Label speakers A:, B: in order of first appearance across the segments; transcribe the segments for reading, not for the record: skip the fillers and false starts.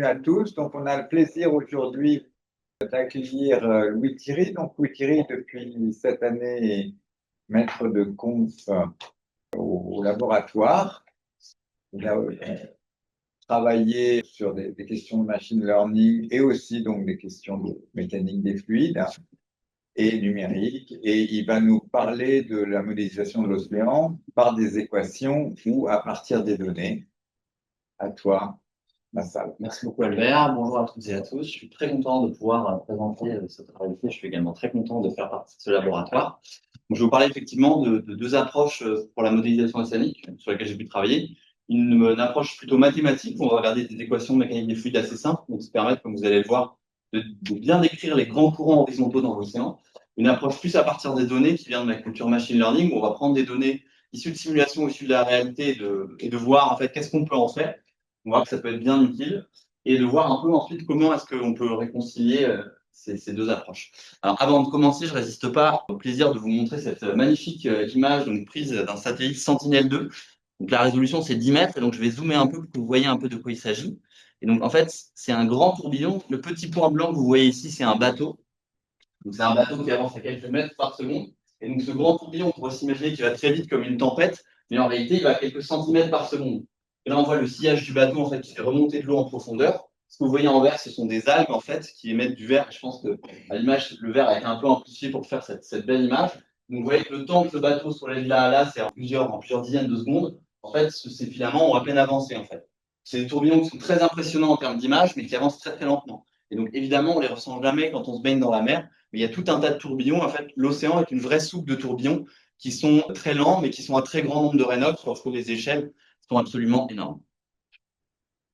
A: à tous. Donc, on a le plaisir aujourd'hui d'accueillir Louis Thierry. Donc, Louis Thierry, depuis cette année, est maître de conf au laboratoire. Il a travaillé sur des questions de machine learning et aussi donc des questions de mécanique des fluides et numérique. Et il va nous parler de la modélisation de l'océan par des équations ou à partir des données. À toi, la salle.
B: Merci beaucoup Albert, bonjour à toutes et à tous. Je suis très content de pouvoir présenter ce travail. Je suis également très content de faire partie de ce laboratoire. Donc, je vais vous parler effectivement de deux approches pour la modélisation océanique sur lesquelles j'ai pu travailler. Une approche plutôt mathématique où on va regarder des équations de mécanique des fluides assez simples, donc qui permettent, comme vous allez le voir, de bien décrire les grands courants horizontaux dans l'océan. Une approche plus à partir des données qui vient de la culture machine learning où on va prendre des données issues de simulations, issues de la réalité et de voir en fait qu'est-ce qu'on peut en faire. On voit que ça peut être bien utile et de voir un peu ensuite comment est-ce qu'on peut réconcilier ces deux approches. Alors, avant de commencer, je ne résiste pas au plaisir de vous montrer cette magnifique image donc, prise d'un satellite Sentinel-2. Donc, la résolution, c'est 10 mètres, et donc je vais zoomer un peu pour que vous voyez un peu de quoi il s'agit. Et donc, en fait, c'est un grand tourbillon. Le petit point blanc que vous voyez ici, c'est un bateau. Donc, c'est un bateau qui avance à quelques mètres par seconde. Et donc, ce grand tourbillon, on pourrait s'imaginer qu'il va très vite comme une tempête, mais en réalité, il va à quelques centimètres par seconde. Et là, on voit le sillage du bateau en fait, qui fait remonter de l'eau en profondeur. Ce que vous voyez en vert, ce sont des algues en fait, qui émettent du vert. Je pense que à l'image, le vert a été un peu amplifié pour faire cette belle image. Donc, vous voyez que le temps que le bateau soit de là à là, c'est en plusieurs dizaines de secondes. En fait, ces filaments ont à peine avancé. En fait. C'est des tourbillons qui sont très impressionnants en termes d'image, mais qui avancent très très lentement. Et donc, évidemment, on les ressent jamais quand on se baigne dans la mer. Mais il y a tout un tas de tourbillons. En fait, l'océan est une vraie soupe de tourbillons qui sont très lents, mais qui sont à très grand nombre de Reynolds lorsque les échelles sont absolument énormes.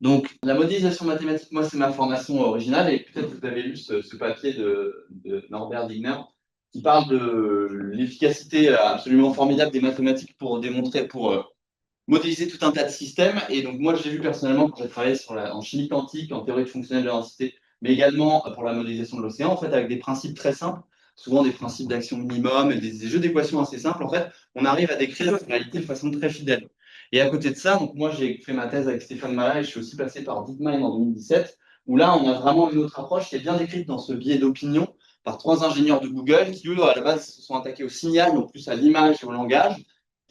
B: Donc, la modélisation mathématique, moi, c'est ma formation originale, et peut-être que vous avez lu ce papier de Norbert Wigner qui parle de l'efficacité absolument formidable des mathématiques pour démontrer, pour modéliser tout un tas de systèmes. Et donc, moi, j'ai vu personnellement quand j'ai travaillé en chimie quantique, en théorie fonctionnelle de la densité, mais également pour la modélisation de l'océan, en fait, avec des principes très simples, souvent des principes d'action minimum et des jeux d'équations assez simples, en fait, on arrive à décrire la réalité de façon très fidèle. Et à côté de ça, donc moi, j'ai fait ma thèse avec Stéphane Mallat et je suis aussi passé par DeepMind en 2017, où là, on a vraiment une autre approche qui est bien décrite dans ce biais d'opinion par trois ingénieurs de Google qui, eux, à la base, se sont attaqués au signal, donc plus à l'image et au langage,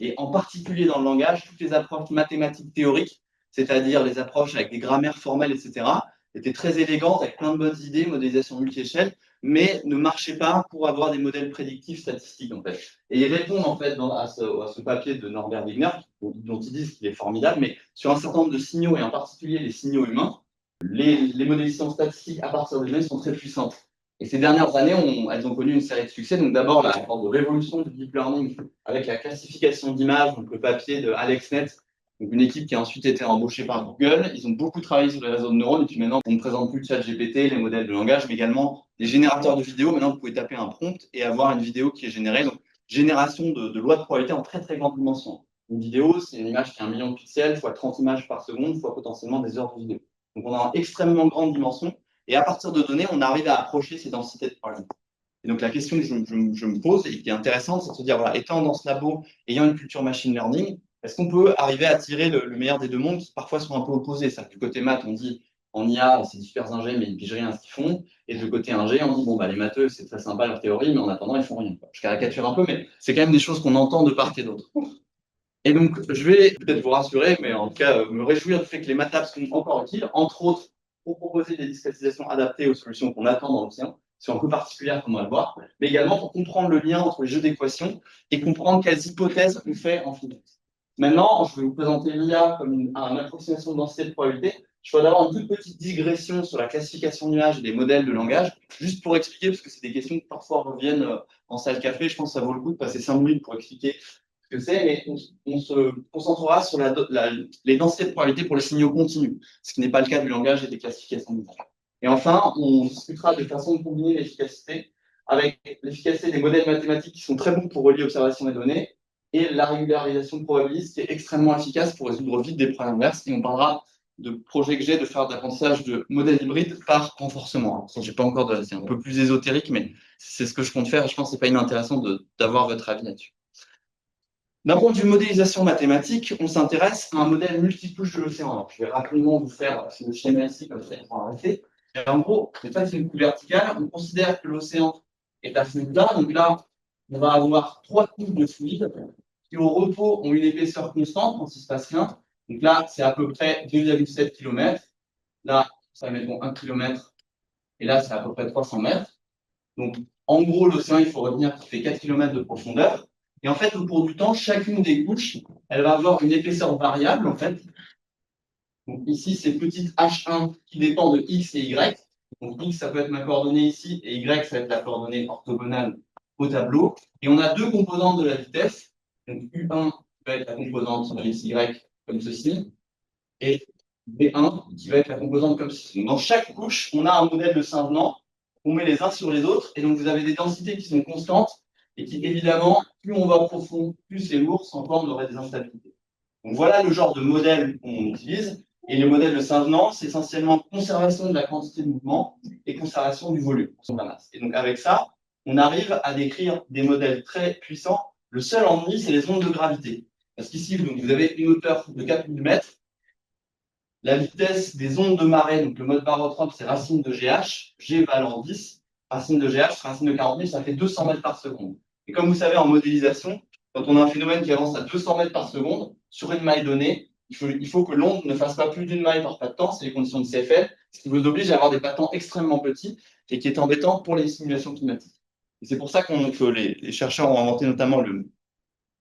B: et en particulier dans le langage, toutes les approches mathématiques théoriques, c'est-à-dire les approches avec des grammaires formelles, etc., étaient très élégantes, avec plein de bonnes idées, modélisation multi-échelle, mais ne marchaient pas pour avoir des modèles prédictifs statistiques, en fait. Et ils répondent, en fait, à ce papier de Norbert Wigner, dont ils disent qu'il est formidable, mais sur un certain nombre de signaux, et en particulier les signaux humains, les modélisations statistiques à partir des données sont très puissantes. Et ces dernières années, elles ont connu une série de succès. Donc d'abord, la forme de révolution du deep learning avec la classification d'images, donc le papier de AlexNet, donc une équipe qui a ensuite été embauchée par Google. Ils ont beaucoup travaillé sur les réseaux de neurones. Et puis maintenant, on ne présente plus le chat GPT, les modèles de langage, mais également les générateurs de vidéos. Maintenant, vous pouvez taper un prompt et avoir une vidéo qui est générée. Donc, génération de lois de probabilité en très, très grande dimension. Une vidéo, c'est une image qui a 1 million de pixels, fois 30 images par seconde, fois potentiellement des heures de vidéo. Donc, on a en extrêmement grande dimension. Et à partir de données, on arrive à approcher ces densités de probabilité. Et donc, la question que je me pose et qui est intéressante, c'est de se dire, voilà, étant dans ce labo, ayant une culture machine learning, est-ce qu'on peut arriver à tirer le meilleur des deux mondes qui parfois sont un peu opposés? C'est-à-dire que du côté maths, on dit, en IA, c'est des super ingés, mais ils ne pigent rien à ce qu'ils font. Et du côté ingé, on dit, bon, bah, les matheux, c'est très sympa leur théorie, mais en attendant, ils font rien. Je caricature un peu, mais c'est quand même des choses qu'on entend de part et d'autre. Et donc, je vais peut-être vous rassurer, mais en tout cas, me réjouir du fait que les MATLAB sont encore utiles, entre autres, pour proposer des discrétisations adaptées aux solutions qu'on attend dans l'océan, qui sont un peu particulières, comme on va le voir, mais également pour comprendre le lien entre les jeux d'équations et comprendre quelles hypothèses on fait en physique. Maintenant, je vais vous présenter l'IA comme une approximation de densité de probabilité. Je vais d'abord une toute petite digression sur la classification d'images et des modèles de langage, juste pour expliquer, parce que c'est des questions qui parfois reviennent en salle café. Je pense que ça vaut le coup de passer 5 minutes pour expliquer ce que c'est, mais on se concentrera sur les densités de probabilité pour les signaux continus, ce qui n'est pas le cas du langage et des classifications d'images. Et enfin, on discutera de façon de combiner l'efficacité avec l'efficacité des modèles mathématiques qui sont très bons pour relier observation et données, et la régularisation probabiliste qui est extrêmement efficace pour résoudre vite des problèmes inverses. Et on parlera de projets que j'ai de faire de l'apprentissage de modèles hybrides par renforcement. J'ai pas encore c'est un peu plus ésotérique, mais c'est ce que je compte faire. Et je pense que c'est pas inintéressant d'avoir votre avis là-dessus. D'un point de vue modélisation mathématique, on s'intéresse à un modèle multicouche de l'océan. Alors, je vais rapidement vous faire le schéma ici, comme ça, pour arrêter. Et en gros, ça, c'est une couche verticale. On considère que l'océan est à ce là. Donc là, on va avoir 3 couches de fluide qui, au repos, ont une épaisseur constante quand il se passe rien. Donc là, c'est à peu près 2,7 km. Là, ça va mettre 1 km. Et là, c'est à peu près 300 mètres. Donc, en gros, l'océan, il faut retenir qu'il fait 4 km de profondeur. Et en fait, au cours du temps, chacune des couches, elle va avoir une épaisseur variable, en fait. Donc ici, c'est petite h1 qui dépend de x et y. Donc x, ça peut être ma coordonnée ici, et y, ça va être la coordonnée orthogonale au tableau. Et on a deux composantes de la vitesse. Donc u1 va être la composante de xy comme ceci, et b1 qui va être la composante comme ceci. Donc dans chaque couche, on a un modèle de Saint-Venant. On met les uns sur les autres, et donc vous avez des densités qui sont constantes, et qui, évidemment, plus on va profond, plus c'est lourd, sans quoi on aurait des instabilités. Donc voilà le genre de modèle qu'on utilise. Et le modèle de Saint-Venant, c'est essentiellement conservation de la quantité de mouvement et conservation du volume sur la masse. Et donc avec ça, on arrive à décrire des modèles très puissants. Le seul ennui, c'est les ondes de gravité. Parce qu'ici, vous avez une hauteur de 4000 mètres. La vitesse des ondes de marée, donc le mode barotrope, c'est racine de GH, G valant 10, racine de GH, racine de 40 000, ça fait 200 mètres par seconde. Et comme vous savez, en modélisation, quand on a un phénomène qui avance à 200 mètres par seconde, sur une maille donnée, il faut que l'onde ne fasse pas plus d'une maille par pas de temps, c'est les conditions de CFL, ce qui vous oblige à avoir des pas de temps extrêmement petits et qui est embêtant pour les simulations climatiques. Et c'est pour ça que les chercheurs ont inventé notamment le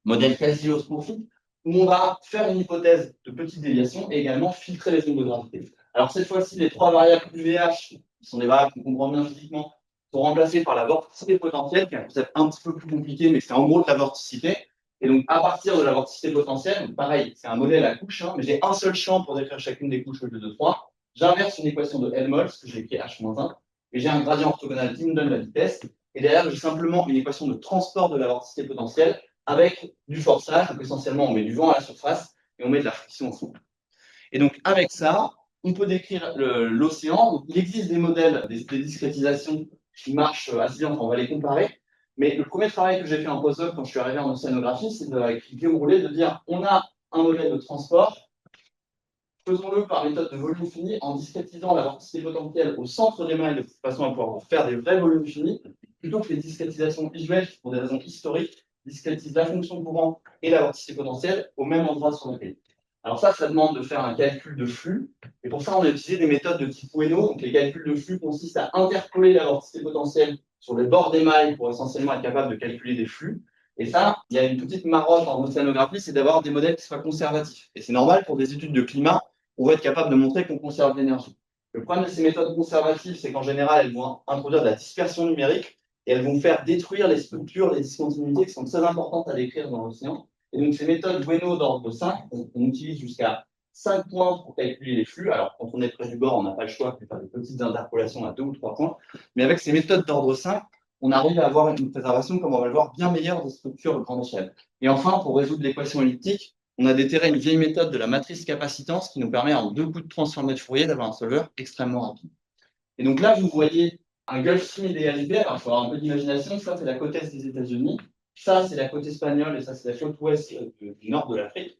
B: modèle quasi-osmorphique, où on va faire une hypothèse de petite déviation et également filtrer les ondes de gravité. Alors cette fois-ci, les trois variables UVH, qui sont des variables qu'on comprend bien physiquement, sont remplacées par la vorticité potentielle, qui est un concept un petit peu plus compliqué, mais c'est en gros de la vorticité. Et donc, à partir de la vorticité potentielle, pareil, c'est un modèle à couches, mais j'ai un seul champ pour décrire chacune des couches au lieu de trois. J'inverse une équation de Helmholtz, que j'ai écrit H-1, et j'ai un gradient orthogonal qui me donne la vitesse. Et derrière, j'ai simplement une équation de transport de la vorticité potentielle avec du forçage. Donc, essentiellement, on met du vent à la surface et on met de la friction au fond. Et donc, avec ça, on peut décrire l'océan. Il existe des modèles, des discrétisations qui marchent assez bien, on va les comparer. Mais le premier travail que j'ai fait en postdoc quand je suis arrivé en océanographie, c'est avec Guillaume Roulet de dire on a un modèle de transport, faisons-le par méthode de volume fini en discrétisant la vorticité potentielle au centre des mailles de façon à pouvoir faire des vrais volumes finis, plutôt que les discrétisations visuelles qui, pour des raisons historiques, discrétisent la fonction de courant et la vorticité potentielle au même endroit sur le pays. Alors ça demande de faire un calcul de flux, et pour ça on a utilisé des méthodes de type Ueno. Donc les calculs de flux consistent à interpoler la vorticité potentielle sur les bords des mailles pour essentiellement être capable de calculer des flux. Et ça, il y a une petite marotte en océanographie, c'est d'avoir des modèles qui soient conservatifs. Et c'est normal pour des études de climat, on va être capable de montrer qu'on conserve l'énergie. Le problème de ces méthodes conservatives, c'est qu'en général, elles vont introduire de la dispersion numérique et elles vont faire détruire les structures, les discontinuités qui sont très importantes à décrire dans l'océan. Et donc, ces méthodes Bueno d'ordre 5, on utilise jusqu'à 5 points pour calculer les flux. Alors, quand on est près du bord, on n'a pas le choix de faire des petites interpolations à 2 ou 3 points. Mais avec ces méthodes d'ordre 5, on arrive à avoir une préservation, comme on va le voir, bien meilleure des structures de grande échelle. Et enfin, pour résoudre l'équation elliptique, on a déterré une vieille méthode de la matrice capacitance qui nous permet en 2 coups de transformé de Fourier d'avoir un solveur extrêmement rapide. Et donc là, vous voyez un Gulf Stream idéalisé. Alors, il faut avoir un peu d'imagination. Ça, c'est la côte est des États-Unis. Ça, c'est la côte espagnole et ça, c'est la côte ouest du nord de l'Afrique.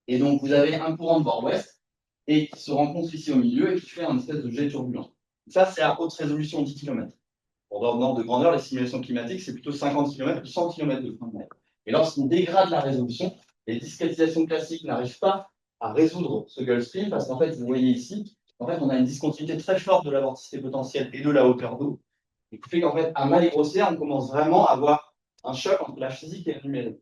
B: Et donc, vous avez un courant de bord ouest et qui se rencontre ici au milieu et qui fait un espèce de jet turbulent. Ça, c'est à haute résolution 10 km. Pour ordre de grandeur, les simulations climatiques, c'est plutôt 50 km ou 100 km de front de mer. Et lorsqu'on dégrade la résolution, les discrétisations classiques n'arrivent pas à résoudre ce Gulf Stream parce qu'en fait, vous voyez ici, en fait, on a une discontinuité très forte de la vorticité potentielle et de la hauteur d'eau. Et qui fait qu'en fait, à maille grossière, on commence vraiment à avoir un choc entre la physique et le numérique.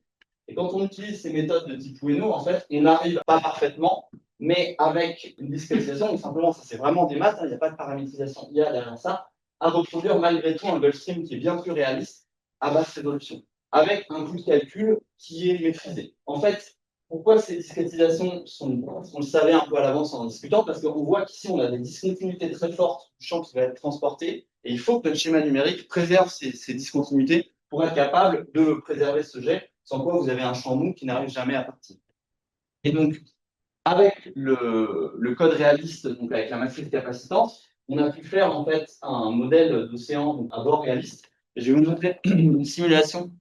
B: Et quand on utilise ces méthodes de type Ueno, en fait, on n'arrive pas parfaitement, mais avec une discrétisation, donc simplement, ça c'est vraiment des maths, il n'y a pas de paramétrisation IA derrière ça, à reproduire malgré tout un Gulf Stream qui est bien plus réaliste à basse résolution, avec un coût de calcul qui est maîtrisé. En fait, pourquoi ces discrétisations sont, on le savait un peu à l'avance en discutant, parce qu'on voit qu'ici on a des discontinuités très fortes du champ qui va être transporté, et il faut que notre schéma numérique préserve ces discontinuités pour être capable de préserver ce jet, sans quoi vous avez un champ mou qui n'arrive jamais à partir. Et donc, avec le code réaliste, donc avec la matrice capacitante, on a pu faire en fait un modèle d'océan à bord réaliste. Et je vais vous montrer une simulation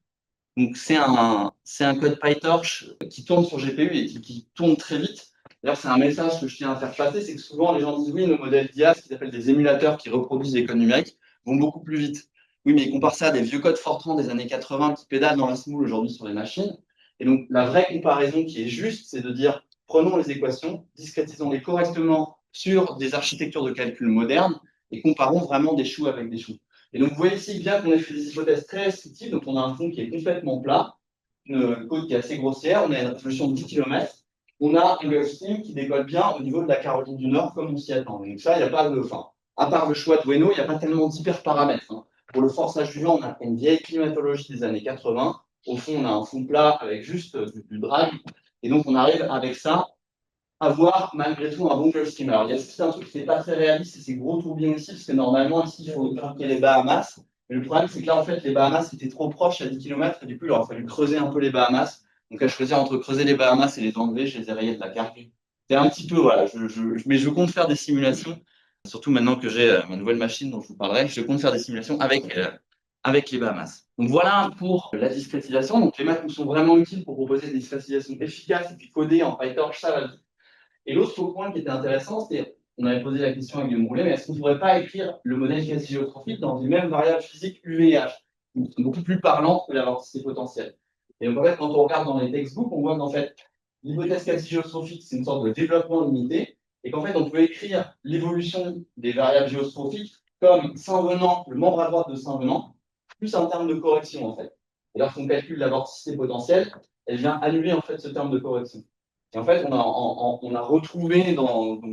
B: Donc, c'est un code PyTorch qui tourne sur GPU et qui tourne très vite. D'ailleurs, c'est un message que je tiens à faire passer, c'est que souvent, les gens disent, oui, nos modèles d'IA, ce qu'ils appellent des émulateurs qui reproduisent les codes numériques, vont beaucoup plus vite. Oui, mais ils comparent ça à des vieux codes Fortran des années 80 qui pédalent dans la semoule aujourd'hui sur les machines. Et donc, la vraie comparaison qui est juste, c'est de dire, prenons les équations, discrétisons-les correctement sur des architectures de calcul modernes et comparons vraiment des choux avec des choux. Et donc, vous voyez ici bien qu'on a fait des hypothèses très restrictives. Donc, on a un fond qui est complètement plat, une côte qui est assez grossière, on a une résolution de 10 km. On a un Gulf Stream qui décolle bien au niveau de la Caroline du Nord, comme on s'y attend. Donc, ça, il n'y a pas de. Enfin, à part le choix de Bueno, il n'y a pas tellement d'hyperparamètres. Hein. Pour le forçage du vent, on a une vieille climatologie des années 80. Au fond, on a un fond plat avec juste du drag. Et donc, on arrive avec ça avoir malgré tout un bon Gulf Stream. Alors, il y a juste un truc qui n'est pas très réaliste, c'est ces gros tourbillons ici, parce que normalement, ici, il faut marquer les Bahamas. Mais le problème, c'est que là, en fait, les Bahamas étaient trop proches à 10 km, et du coup, il aurait fallu creuser un peu les Bahamas. Donc, à choisir entre creuser les Bahamas et les enlever, je les ai rayés de la carte. C'est un petit peu, voilà, mais je compte faire des simulations, surtout maintenant que j'ai ma nouvelle machine dont je vous parlerai, je compte faire des simulations avec les Bahamas. Donc voilà pour la discrétisation. Donc les maths nous sont vraiment utiles pour proposer des discrétisations efficaces et puis codées en PyTorch, ça va vite. Et l'autre point qui était intéressant, c'est, on avait posé la question à Guillaume Roulet, mais est-ce qu'on ne pourrait pas écrire le modèle quasi-géotropique dans les mêmes variables physiques U et H, beaucoup plus parlantes que la vorticité potentielle. Et donc, en fait, quand on regarde dans les textbooks, on voit qu'en fait, l'hypothèse quasi-géostrophique, c'est une sorte de développement limité, et qu'en fait, on peut écrire l'évolution des variables géostrophiques comme Saint-Venant, le membre à droite de Saint-Venant, plus un terme de correction, en fait. Et lorsqu'on calcule la vorticité potentielle, elle vient annuler, en fait, ce terme de correction. Et en fait, on a retrouvé,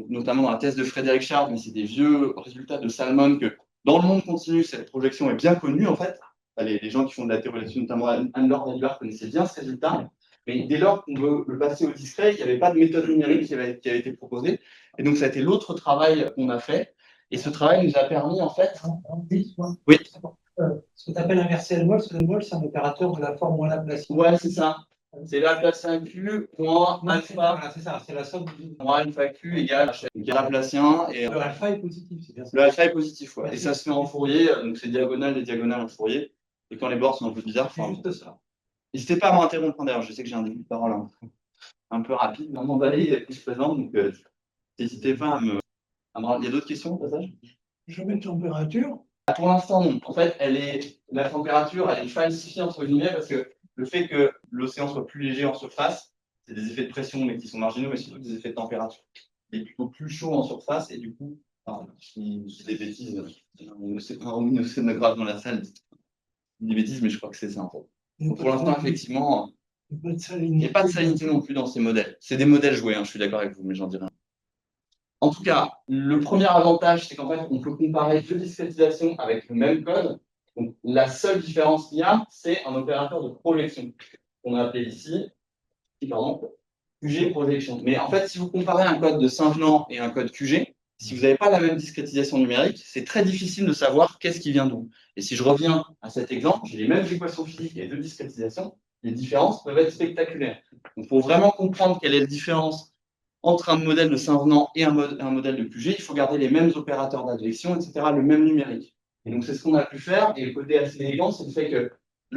B: notamment dans la thèse de Frédéric Charles, mais c'est des vieux résultats de Salmon, que dans le monde continu, cette projection est bien connue, en fait. Les gens qui font de la théorie là-dessus, notamment Anne-Laure Dalibard, connaissaient bien ce résultat. Mais dès lors qu'on veut le passer au discret, il n'y avait pas de méthode numérique qui avait été proposée. Et donc, ça a été l'autre travail qu'on a fait. Et ce travail nous a permis, en fait. Oui.
C: Ce que tu appelles inverser Helmholtz, c'est un opérateur de la forme Laplacienne.
B: Ouais, c'est ça. C'est Laplacien Q moins alpha.
C: Voilà, c'est ça, c'est la somme
B: moins alpha Q égale Laplacien. Et
C: le alpha est positif, c'est bien ça.
B: le alpha est positif, ouais.
C: Ouais,
B: et ça se fait en Fourier, donc c'est diagonale et diagonale en Fourier. Et quand les bords sont un peu bizarres,
C: c'est juste ça.
B: N'hésitez pas à m'interrompre d'ailleurs, je sais que j'ai un début de parole un peu rapide, dans mon balai que je présente, donc n'hésitez pas à me. Il y a d'autres questions au passage?
C: Je mets température.
B: Pour l'instant, non. En fait, la température, elle est falsifiée entre guillemets parce que le fait que l'océan soit plus léger en surface, c'est des effets de pression, mais qui sont marginaux, mais surtout des effets de température. Il est plutôt plus chaud en surface et du coup, je dis des bêtises, on me grave dans la salle, des bêtises, mais je crois que c'est ça en fait. Donc, pour l'instant, effectivement, il n'y a pas de salinité non plus dans ces modèles. C'est des modèles joués, hein, je suis d'accord avec vous, mais j'en dis rien. En tout cas, le premier avantage, c'est qu'en fait, on peut comparer deux discrétisations avec le même code. Donc, la seule différence qu'il y a, c'est un opérateur de projection qu'on a appelé ici, QG projection. Mais en fait, si vous comparez un code de Saint-Venant et un code QG, si vous n'avez pas la même discrétisation numérique, c'est très difficile de savoir qu'est-ce qui vient d'où. Et si je reviens à cet exemple, j'ai les mêmes équations physiques et deux discrétisations, les différences peuvent être spectaculaires. Donc, pour vraiment comprendre quelle est la différence entre un modèle de Saint-Venant et un modèle de QG, il faut garder les mêmes opérateurs d'advection, etc., le même numérique. Et donc, c'est ce qu'on a pu faire. Et le côté assez élégant, c'est le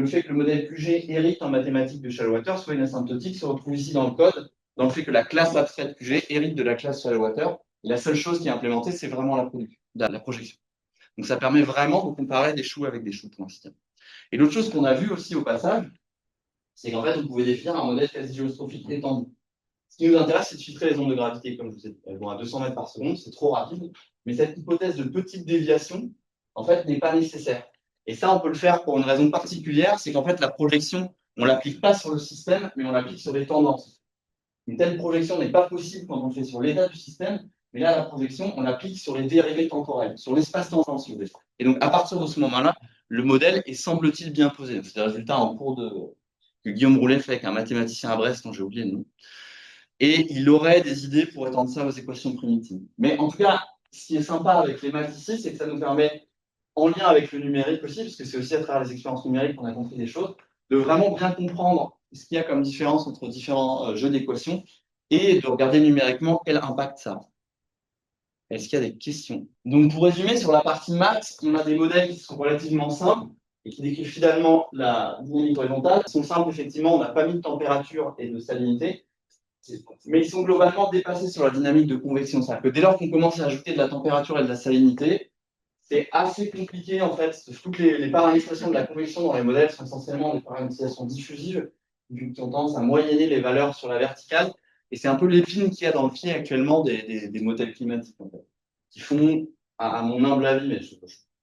B: fait que le modèle QG hérite en mathématiques de Shallwater soit une asymptotique se retrouve ici dans le code, dans le fait que la classe abstraite QG hérite de la classe Shallwater. Et la seule chose qui est implémentée, c'est vraiment la projection. Donc, ça permet vraiment de comparer des choux avec des choux pour ainsi dire. Et l'autre chose qu'on a vu aussi au passage, c'est qu'en fait, on pouvait définir un modèle quasi-géostrophique étendu. Ce qui nous intéresse, c'est de filtrer les ondes de gravité, comme je vous ai dit. Elles vont à 200 mètres par seconde, c'est trop rapide. Mais cette hypothèse de petite déviation, en fait, n'est pas nécessaire. Et ça, on peut le faire pour une raison particulière, c'est qu'en fait, la projection, on ne l'applique pas sur le système, mais on l'applique sur les tendances. Une telle projection n'est pas possible quand on le fait sur l'état du système, mais là, la projection, on l'applique sur les dérivés temporels, sur l'espace tangentiel. Et donc, à partir de ce moment-là, le modèle est, semble-t-il, bien posé. C'est le résultat en cours que Guillaume Roulet fait avec un mathématicien à Brest, dont j'ai oublié le nom. Et il aurait des idées pour étendre ça aux équations primitives. Mais en tout cas, ce qui est sympa avec les maths ici, c'est que ça nous permet, en lien avec le numérique aussi, parce que c'est aussi à travers les expériences numériques qu'on a compris des choses, de vraiment bien comprendre ce qu'il y a comme différence entre différents jeux d'équations et de regarder numériquement quel impact ça a. Est-ce qu'il y a des questions? Donc, pour résumer, sur la partie maths, on a des modèles qui sont relativement simples et qui décrivent finalement la dynamique horizontale sont simples, effectivement, on n'a pas mis de température et de salinité, mais ils sont globalement dépassés sur la dynamique de convection. C'est-à-dire que dès lors qu'on commence à ajouter de la température et de la salinité, c'est assez compliqué en fait. Toutes les paramétrisations de la convection dans les modèles sont essentiellement des paramétrisations diffusives, qui ont tendance à moyenner les valeurs sur la verticale. Et c'est un peu l'épine qu'il y a dans le pied actuellement des modèles climatiques, en fait, qui font, à mon humble avis, mais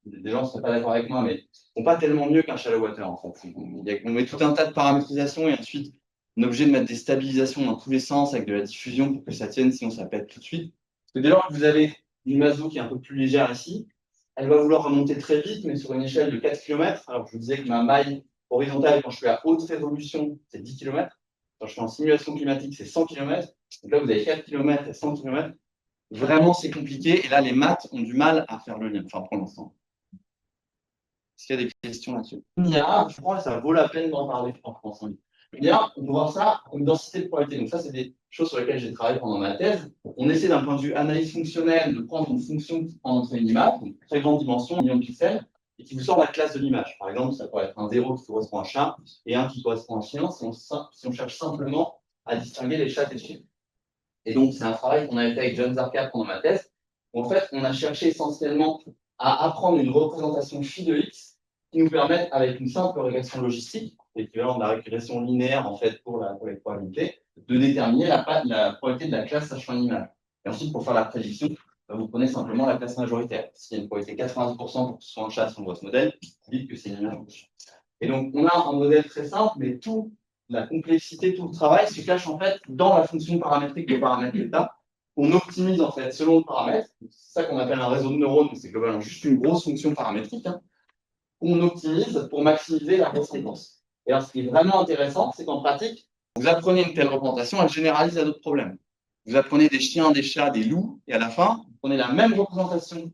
B: des gens ne seraient pas d'accord avec moi, mais font pas tellement mieux qu'un shallow water en fait. On met tout un tas de paramétrisations et ensuite on est obligé de mettre des stabilisations dans tous les sens avec de la diffusion pour que ça tienne, sinon ça pète tout de suite. Parce que dès lors que vous avez une masse d'eau qui est un peu plus légère ici, elle va vouloir remonter très vite, mais sur une échelle de 4 km. Alors, je vous disais que ma maille horizontale, quand je suis à haute résolution, c'est 10 km. Quand je suis en simulation climatique, c'est 100 km. Donc là, vous avez 4 km et 100 km. Vraiment, c'est compliqué. Et là, les maths ont du mal à faire le lien, enfin, pour l'instant. Est-ce qu'il y a des questions là-dessus? Il y a, je crois que ça vaut la peine d'en parler en France. Il y a, on peut voir ça comme densité de probabilité. Donc ça, c'est des choses sur lesquelles j'ai travaillé pendant ma thèse. On essaie d'un point de vue analyse fonctionnelle de prendre une fonction qui prend entre une image, une très grande dimension, 1 million de pixels, et qui vous sort la classe de l'image. Par exemple, ça pourrait être un 0 qui correspond à un chat et un qui correspond à un chien si on cherche simplement à distinguer les chats et les chiens. Et donc, c'est un travail qu'on avait fait avec John Zarka pendant ma thèse. En fait, on a cherché essentiellement à apprendre une représentation phi de x qui nous permette, avec une simple régression logistique, l'équivalent de la régression linéaire en fait pour les probabilités, de déterminer la probabilité de la classe sachant une image. Et ensuite, pour faire la prédiction, vous prenez simplement la classe majoritaire. S'il y a une probabilité 90% pour que ce soit un chat sur votre modèle, vous dites que c'est une image. Et donc, on a un modèle très simple, mais toute la complexité, tout le travail se cache en fait dans la fonction paramétrique de paramètre θ. On optimise en fait selon le paramètre. C'est ça qu'on appelle un réseau de neurones, mais c'est globalement juste une grosse fonction paramétrique. On optimise pour maximiser la conséquence. Et alors, ce qui est vraiment intéressant, c'est qu'en pratique, vous apprenez une telle représentation, elle généralise à d'autres problèmes. Vous apprenez des chiens, des chats, des loups, et à la fin, vous prenez la même représentation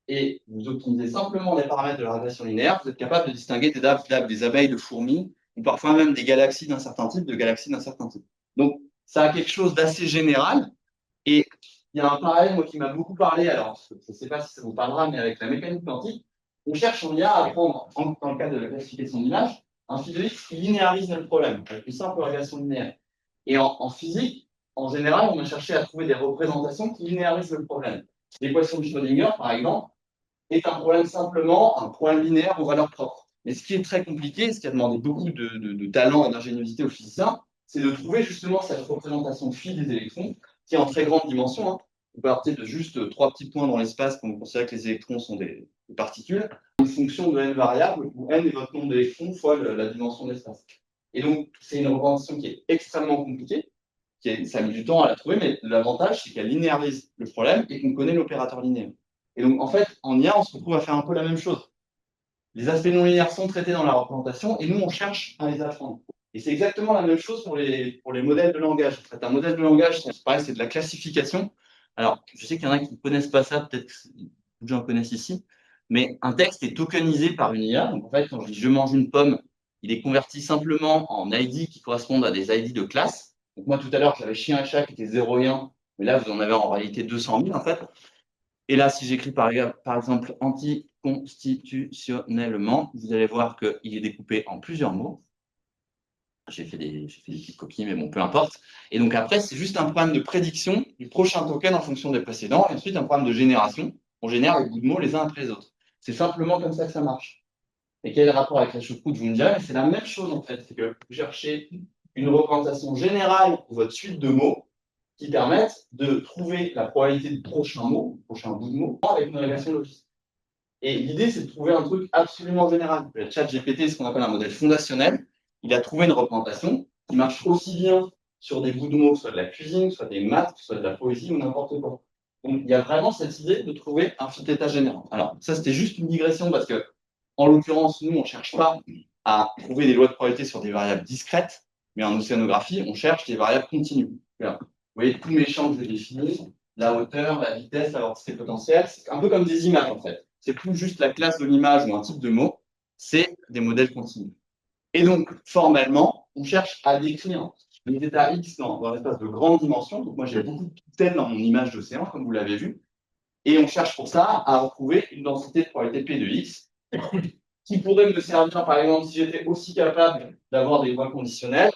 B: et vous optimisez simplement les paramètres de la régression linéaire, vous êtes capable de distinguer des abeilles, de fourmis, ou parfois même des galaxies d'un certain type, de galaxies d'un certain type. Donc, ça a quelque chose d'assez général, et il y a un parallèle, moi, qui m'a beaucoup parlé, alors, je ne sais pas si ça vous parlera, mais avec la mécanique quantique, on cherche en IA à prendre, dans le cadre de la classification d'image, un phi de x qui linéarise le problème, avec une simple régression linéaire. Et en physique, en général, on a cherché à trouver des représentations qui linéarisent le problème. L'équation de Schrödinger, par exemple, est un problème simplement, un problème linéaire aux valeurs propres. Mais ce qui est très compliqué, ce qui a demandé beaucoup de talent et d'ingéniosité aux physiciens, c'est de trouver justement cette représentation phi des électrons, qui est en très grande dimension. Vous partez de juste 3 petits points dans l'espace quand vous considérez que les électrons sont des particules, une fonction de n variable, où n est votre nombre d'électrons fois la dimension de l'espace. Et donc, c'est une représentation qui est extrêmement compliquée, ça a mis du temps à la trouver, mais l'avantage, c'est qu'elle linéarise le problème et qu'on connaît l'opérateur linéaire. Et donc, en fait, en IA, on se retrouve à faire un peu la même chose. Les aspects non linéaires sont traités dans la représentation et nous, on cherche à les apprendre. Et c'est exactement la même chose pour les modèles de langage. En fait, un modèle de langage, c'est pareil, c'est de la classification. Alors, je sais qu'il y en a qui ne connaissent pas ça, peut-être que beaucoup de gens connaissent ici, mais un texte est tokenisé par une IA. Donc, en fait, quand je dis je mange une pomme, il est converti simplement en ID qui correspondent à des ID de classe. Donc, moi, tout à l'heure, j'avais chien et chat qui étaient 0 et 1, mais là, vous en avez en réalité 200 000, en fait. Et là, si j'écris par exemple anticonstitutionnellement, vous allez voir qu'il est découpé en plusieurs mots. J'ai fait des petites copies, mais bon, peu importe. Et donc après, c'est juste un problème de prédiction du prochain token en fonction des précédents, et ensuite un problème de génération. On génère les bouts de mots les uns après les autres. C'est simplement comme ça que ça marche. Et quel est le rapport avec la choucroute, vous me direz, mais c'est la même chose en fait. C'est que vous cherchez une représentation générale de votre suite de mots qui permettent de trouver la probabilité du prochain mot, prochain bout de mot, avec une régression logique. Et l'idée, c'est de trouver un truc absolument général. Le chat GPT, ce qu'on appelle un modèle fondationnel, il a trouvé une représentation qui marche aussi bien sur des bouts de mots, soit de la cuisine, soit des maths, soit de la poésie ou n'importe quoi. Donc, il y a vraiment cette idée de trouver un phi θ général. Alors, ça, c'était juste une digression parce que, en l'occurrence, nous, on ne cherche pas à trouver des lois de probabilité sur des variables discrètes, mais en océanographie, on cherche des variables continues. Vous voyez, tous mes champs que j'ai définis, la hauteur, la vitesse, la vorticité potentielle, c'est un peu comme des images, en fait. C'est plus juste la classe de l'image ou un type de mot, c'est des modèles continus. Et donc, formellement, on cherche à décrire les états X dans l'espace de grande dimension. Donc, moi, j'ai beaucoup de pixels dans mon image d'océan, comme vous l'avez vu. Et on cherche pour ça à retrouver une densité de probabilité P de X qui pourrait me servir, par exemple, si j'étais aussi capable d'avoir des lois conditionnelles,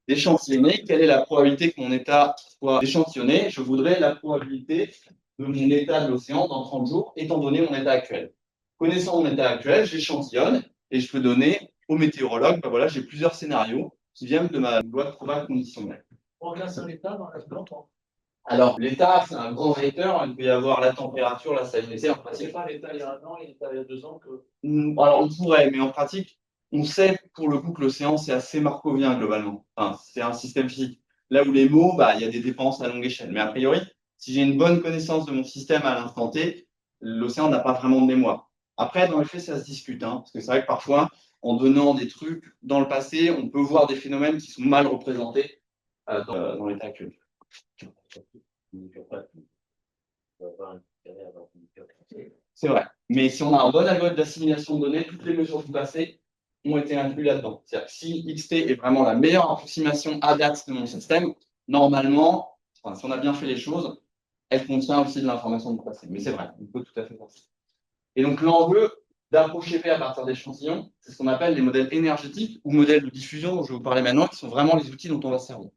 B: d'échantillonner, quelle est la probabilité que mon état soit échantillonné? Je voudrais la probabilité de mon état de l'océan dans 30 jours, étant donné mon état actuel. Connaissant mon état actuel, j'échantillonne et je peux donner au météorologue, ben voilà, j'ai plusieurs scénarios qui viennent de ma loi de probabilité conditionnelle.
C: On regarde sur l'état dans la plante.
B: Alors, l'état, c'est un grand vecteur. Il peut y avoir la température, la salinité. En pratique,
C: C'est pas l'état il y a un an et l'état il y a 2 ans que.
B: alors on pourrait, mais en pratique, on sait pour le coup que l'océan, c'est assez markovien globalement. Enfin, c'est un système physique. Là où les mots, bah, il y a des dépendances à longue échelle. Mais a priori, si j'ai une bonne connaissance de mon système à l'instant T, l'océan n'a pas vraiment de mémoire. Après, dans les faits, ça se discute, hein, parce que c'est vrai que parfois, en donnant des trucs dans le passé, on peut voir des phénomènes qui sont mal représentés dans l'état actuel. C'est vrai. Mais si on a un bon algorithme d'assimilation de données, toutes les mesures du passé ont été incluses là-dedans. C'est-à-dire que si XT est vraiment la meilleure approximation à date de mon système, normalement, enfin, si on a bien fait les choses, elle contient aussi de l'information du passé. Mais c'est vrai, on peut tout à fait faire ça. Et donc l'enjeu d'approcher P à partir d'échantillons, c'est ce qu'on appelle les modèles énergétiques ou modèles de diffusion dont je vais vous parler maintenant, qui sont vraiment les outils dont on va se servir.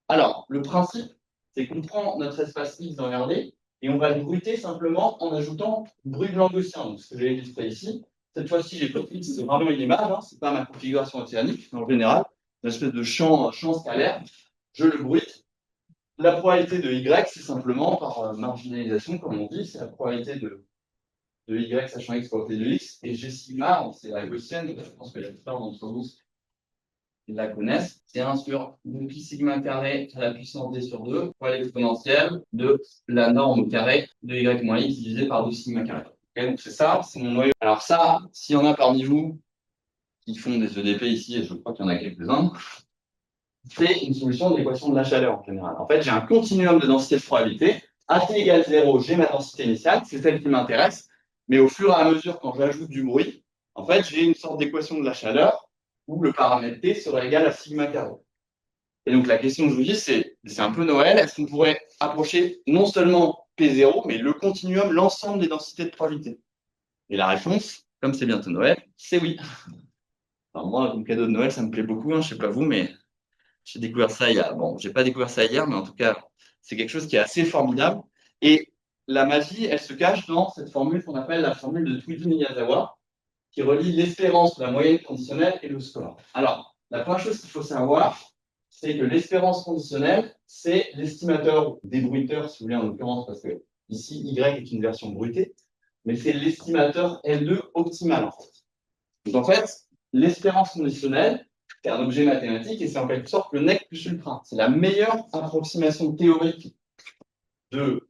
B: Alors, le principe, c'est qu'on prend notre espace X dans RD et on va le bruiter simplement en ajoutant bruit de languissien. Donc, ce que j'ai illustré ici. Cette fois-ci, j'ai pas de X, c'est vraiment une image, hein, c'est pas ma configuration océanique, mais en général, une espèce de champ scalaire. Je le bruite. La probabilité de Y, c'est simplement par marginalisation, comme on dit, c'est la probabilité de Y sachant X fois T de X. Et G sigma, c'est la gaussienne, je pense que la plupart d'entre vous la connaissent, c'est 1 sur pi sigma carré à la puissance d sur 2 fois l'exponentielle de la norme carrée de y moins x divisé par 2 sigma carré. Okay, donc c'est ça, c'est mon noyau. Alors ça, s'il y en a parmi vous qui font des EDP ici, et je crois qu'il y en a quelques-uns, c'est une solution de l'équation de la chaleur en général. En fait, j'ai un continuum de densité de probabilité. À t égale 0, j'ai ma densité initiale, c'est celle qui m'intéresse. Mais au fur et à mesure, quand j'ajoute du bruit, en fait, j'ai une sorte d'équation de la chaleur où le paramètre t serait égal à sigma carré. Et donc la question que je vous dis, c'est un peu Noël, est-ce qu'on pourrait approcher non seulement P0, mais le continuum, l'ensemble des densités de probabilité? Et la réponse, comme c'est bientôt Noël, c'est oui. Alors moi, comme cadeau de Noël, ça me plaît beaucoup, hein, je sais pas vous, mais j'ai découvert ça j'ai pas découvert ça hier, mais en tout cas, c'est quelque chose qui est assez formidable. Et la magie, elle se cache dans cette formule qu'on appelle la formule de Tweedie-Miyazawa, qui relie l'espérance, la moyenne conditionnelle et le score. Alors, la première chose qu'il faut savoir, c'est que l'espérance conditionnelle, c'est l'estimateur des bruiteurs, si vous voulez, en l'occurrence, parce que ici, Y est une version bruitée, mais c'est l'estimateur L2 optimal, en fait. Donc, en fait, l'espérance conditionnelle, c'est un objet mathématique et c'est en quelque sorte le nec plus ultra. C'est la meilleure approximation théorique de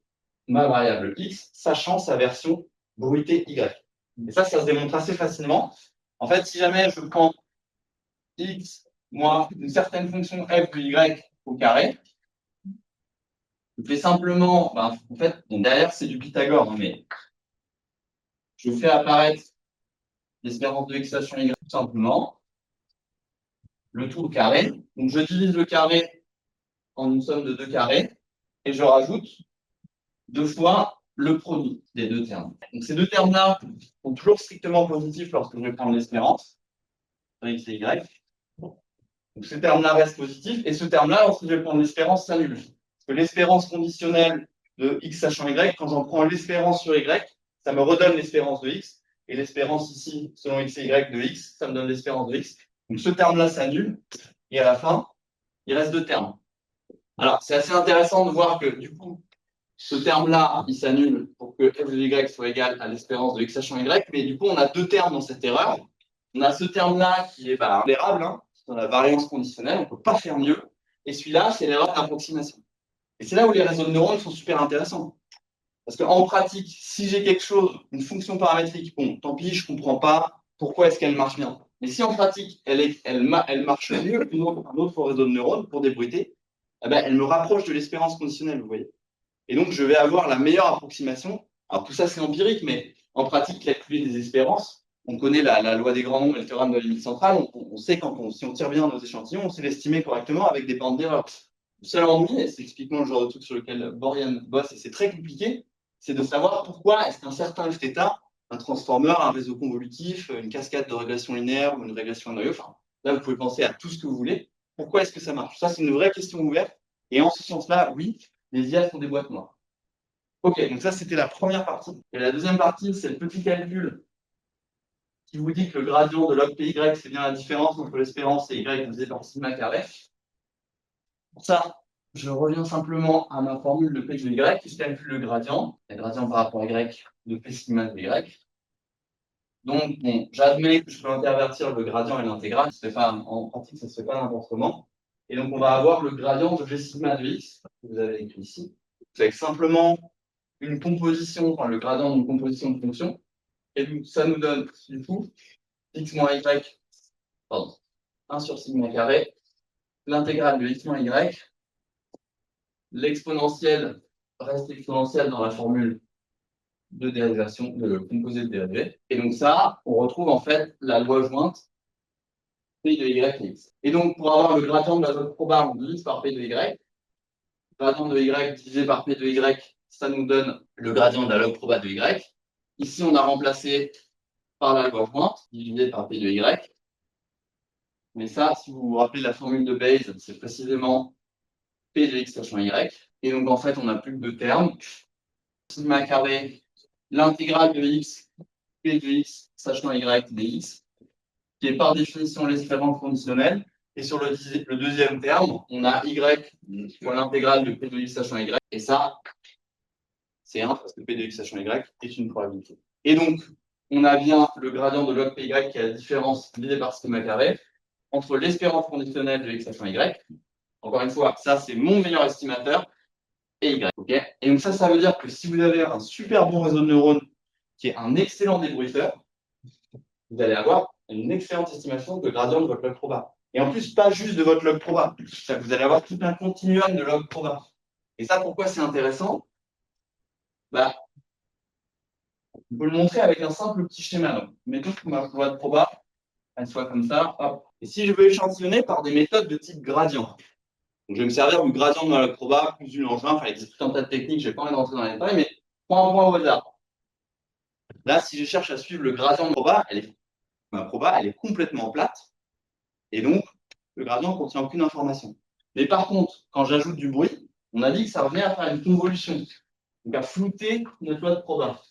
B: ma variable X, sachant sa version bruitée Y. Et ça se démontre assez facilement. En fait, si jamais je prends X, moi, une certaine fonction f de Y au carré, je fais simplement, en fait, derrière c'est du Pythagore, mais je fais apparaître l'espérance de X sachant Y tout simplement, le tout au carré. Donc je divise le carré en une somme de 2 carrés, et je rajoute 2 fois le produit des deux termes. Donc ces deux termes-là sont toujours strictement positifs lorsque je vais prendre l'espérance, X et Y. Donc ce terme-là reste positif, et ce terme-là, lorsque je vais prendre l'espérance, s'annule. Parce que l'espérance conditionnelle de X sachant Y, quand j'en prends l'espérance sur Y, ça me redonne l'espérance de X, et l'espérance ici, selon X et Y de X, ça me donne l'espérance de X. Donc ce terme-là s'annule, et à la fin, il reste 2 termes. Alors, c'est assez intéressant de voir que, du coup, ce terme-là, il s'annule pour que f de y soit égal à l'espérance de x sachant y, mais du coup, on a 2 termes dans cette erreur. On a ce terme-là qui est intolérable, hein, dans la variance conditionnelle, on ne peut pas faire mieux. Et celui-là, c'est l'erreur d'approximation. Et c'est là où les réseaux de neurones sont super intéressants. Parce qu'en pratique, si j'ai quelque chose, une fonction paramétrique, bon, tant pis, je ne comprends pas pourquoi est-ce qu'elle marche bien. Mais si en pratique, elle marche mieux qu'un autre réseau de neurones pour débruiter, eh ben, elle me rapproche de l'espérance conditionnelle, vous voyez. Et donc, je vais avoir la meilleure approximation. Alors, tout ça, c'est empirique, mais en pratique, calculer des espérances, on connaît la loi des grands nombres et le théorème de la limite centrale. On sait si on tire bien nos échantillons, on sait l'estimer correctement avec des bandes d'erreur. Le seul ennui, et c'est typiquement le genre de truc sur lequel Borian bosse, et c'est très compliqué, c'est de savoir pourquoi est-ce qu'un certain θ un transformer, un réseau convolutif, une cascade de régression linéaire ou une régression à noyau. Enfin, là, vous pouvez penser à tout ce que vous voulez. Pourquoi est-ce que ça marche? Ça, c'est une vraie question ouverte. Et en ce sens-là, oui, les IA sont des boîtes noires. OK, donc ça, c'était la première partie. Et la deuxième partie, c'est le petit calcul qui vous dit que le gradient de log PY, c'est bien la différence entre l'espérance et Y divisé par sigma carré. Pour ça, je reviens simplement à ma formule de P de Y, qui calcule le gradient par rapport à Y de P sigma de Y. Donc, bon, j'admets que je peux intervertir le gradient et l'intégrale. En pratique, ça ne se fait pas n'importe comment. Et donc, on va avoir le gradient de G sigma de X, que vous avez écrit ici, avec simplement une composition, enfin le gradient d'une composition de fonctions. Et donc, ça nous donne, du coup, x moins y, pardon, 1 sur sigma carré, l'intégrale de x moins y, l'exponentielle reste exponentielle dans la formule de dérivation, de composé de dérivée. Et donc ça, on retrouve en fait la loi jointe P de y et x. Et donc, pour avoir le gradient de la log proba de x par P de y, le gradient de y divisé par P de y, ça nous donne le gradient de la log proba de y. Ici, on a remplacé par la loi jointe, divisé par P de y. Mais ça, si vous vous rappelez la formule de Bayes, c'est précisément P de x sachant y. Et donc, en fait, on n'a plus que deux termes. Sigma carré, l'intégrale de x, P de x sachant y dx, qui est par définition l'espérance conditionnelle. Et sur le deuxième terme, on a y fois l'intégrale de P de x sachant y. Et ça, c'est 1 parce que P de x sachant y est une probabilité. Et donc, on a bien le gradient de log py qui est la différence divisée par sigma carré entre l'espérance conditionnelle de x sachant y. Encore une fois, ça, c'est mon meilleur estimateur et y. Okay, et donc ça veut dire que si vous avez un super bon réseau de neurones qui est un excellent débruiteur, vous allez avoir une excellente estimation de gradient de votre log proba. Et en plus, pas juste de votre log proba. Vous allez avoir tout un continuum de log proba. Et ça, pourquoi c'est intéressant? Bah, on peut le montrer avec un simple petit schéma. Donc, mettons que ma loi de proba, elle soit comme ça. Hop. Et si je veux échantillonner par des méthodes de type gradient, donc, je vais me servir du gradient de ma log proba plus du Langevin. Enfin, il existe tout un tas de techniques, je n'ai pas envie de rentrer dans les détails, mais prends un point au hasard. Là, si je cherche à suivre le gradient de proba, ma proba, elle est complètement plate. Et donc, le gradient ne contient aucune information. Mais par contre, quand j'ajoute du bruit, on a dit que ça revenait à faire une convolution. Donc, à flouter notre loi de proba.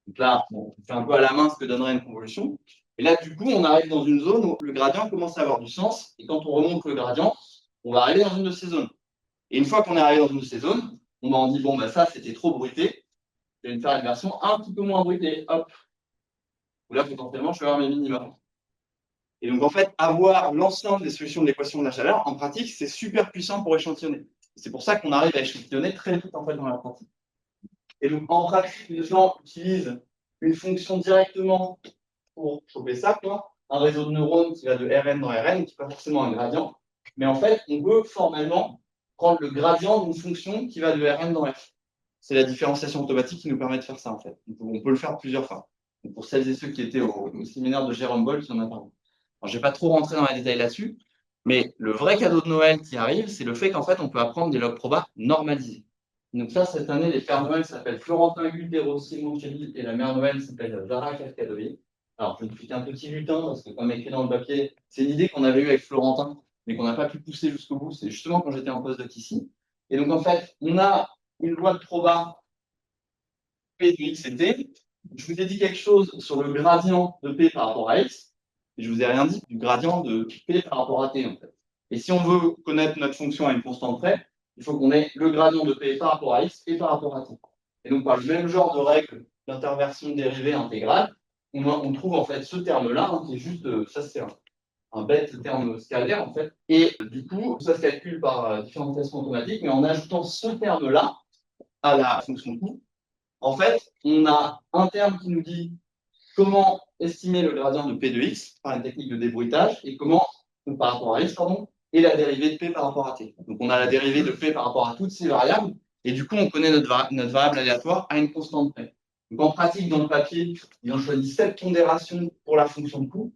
B: Donc là, bon, on fait un peu à la main ce que donnerait une convolution. Et là, du coup, on arrive dans une zone où le gradient commence à avoir du sens. Et quand on remonte le gradient, on va arriver dans une de ces zones. Et une fois qu'on est arrivé dans une de ces zones, on va dit, bon, bah, ça, c'était trop bruité. Je vais me faire une version un petit peu moins bruitée. Hop. Où là, potentiellement, je vais avoir mes minima. Et donc, en fait, avoir l'ensemble des solutions de l'équation de la chaleur, en pratique, c'est super puissant pour échantillonner. C'est pour ça qu'on arrive à échantillonner très vite, en fait, dans la pratique. Et donc, en pratique, les gens utilisent une fonction directement pour choper ça, quoi. Un réseau de neurones qui va de Rn dans Rn, qui n'est pas forcément un gradient. Mais en fait, on peut formellement prendre le gradient d'une fonction qui va de Rn dans F. C'est la différenciation automatique qui nous permet de faire ça, en fait. Donc, on peut le faire plusieurs fois. Donc, pour celles et ceux qui étaient au séminaire de Jérôme Boll, qui en a parlé. Alors, je ne vais pas trop rentrer dans les détails là-dessus, mais le vrai cadeau de Noël qui arrive, c'est le fait qu'en fait, on peut apprendre des log proba normalisés. Donc ça, cette année, les pères Noël s'appellent Florentin Gutero, Simon Kelly, et la mère Noël s'appelle Zara Cascadoui. Alors, je me suis un petit lutin, parce que comme écrit dans le papier, c'est une idée qu'on avait eue avec Florentin, mais qu'on n'a pas pu pousser jusqu'au bout. C'est justement quand j'étais en postdoc ici. Et donc, en fait, on a une loi de proba P de X et T. Je vous ai dit quelque chose sur le gradient de P par rapport à X. Et je vous ai rien dit du gradient de P par rapport à T, en fait. Et si on veut connaître notre fonction à une constante près, il faut qu'on ait le gradient de P par rapport à X et par rapport à T. Et donc, par le même genre de règle d'interversion dérivée intégrale, on trouve en fait ce terme-là, hein, qui est juste, ça c'est un bête terme scalaire, en fait. Et du coup, ça se calcule par différenciation automatique, mais en ajoutant ce terme-là à la fonction coût, en fait, on a un terme qui nous dit comment estimer le gradient de P de X par une technique de débruitage et comment, par rapport à X, pardon, et la dérivée de P par rapport à T. Donc, on a la dérivée de P par rapport à toutes ces variables et du coup, on connaît notre variable aléatoire à une constante près. Donc, en pratique, dans le papier, ils ont choisi 7 pondérations pour la fonction de coût.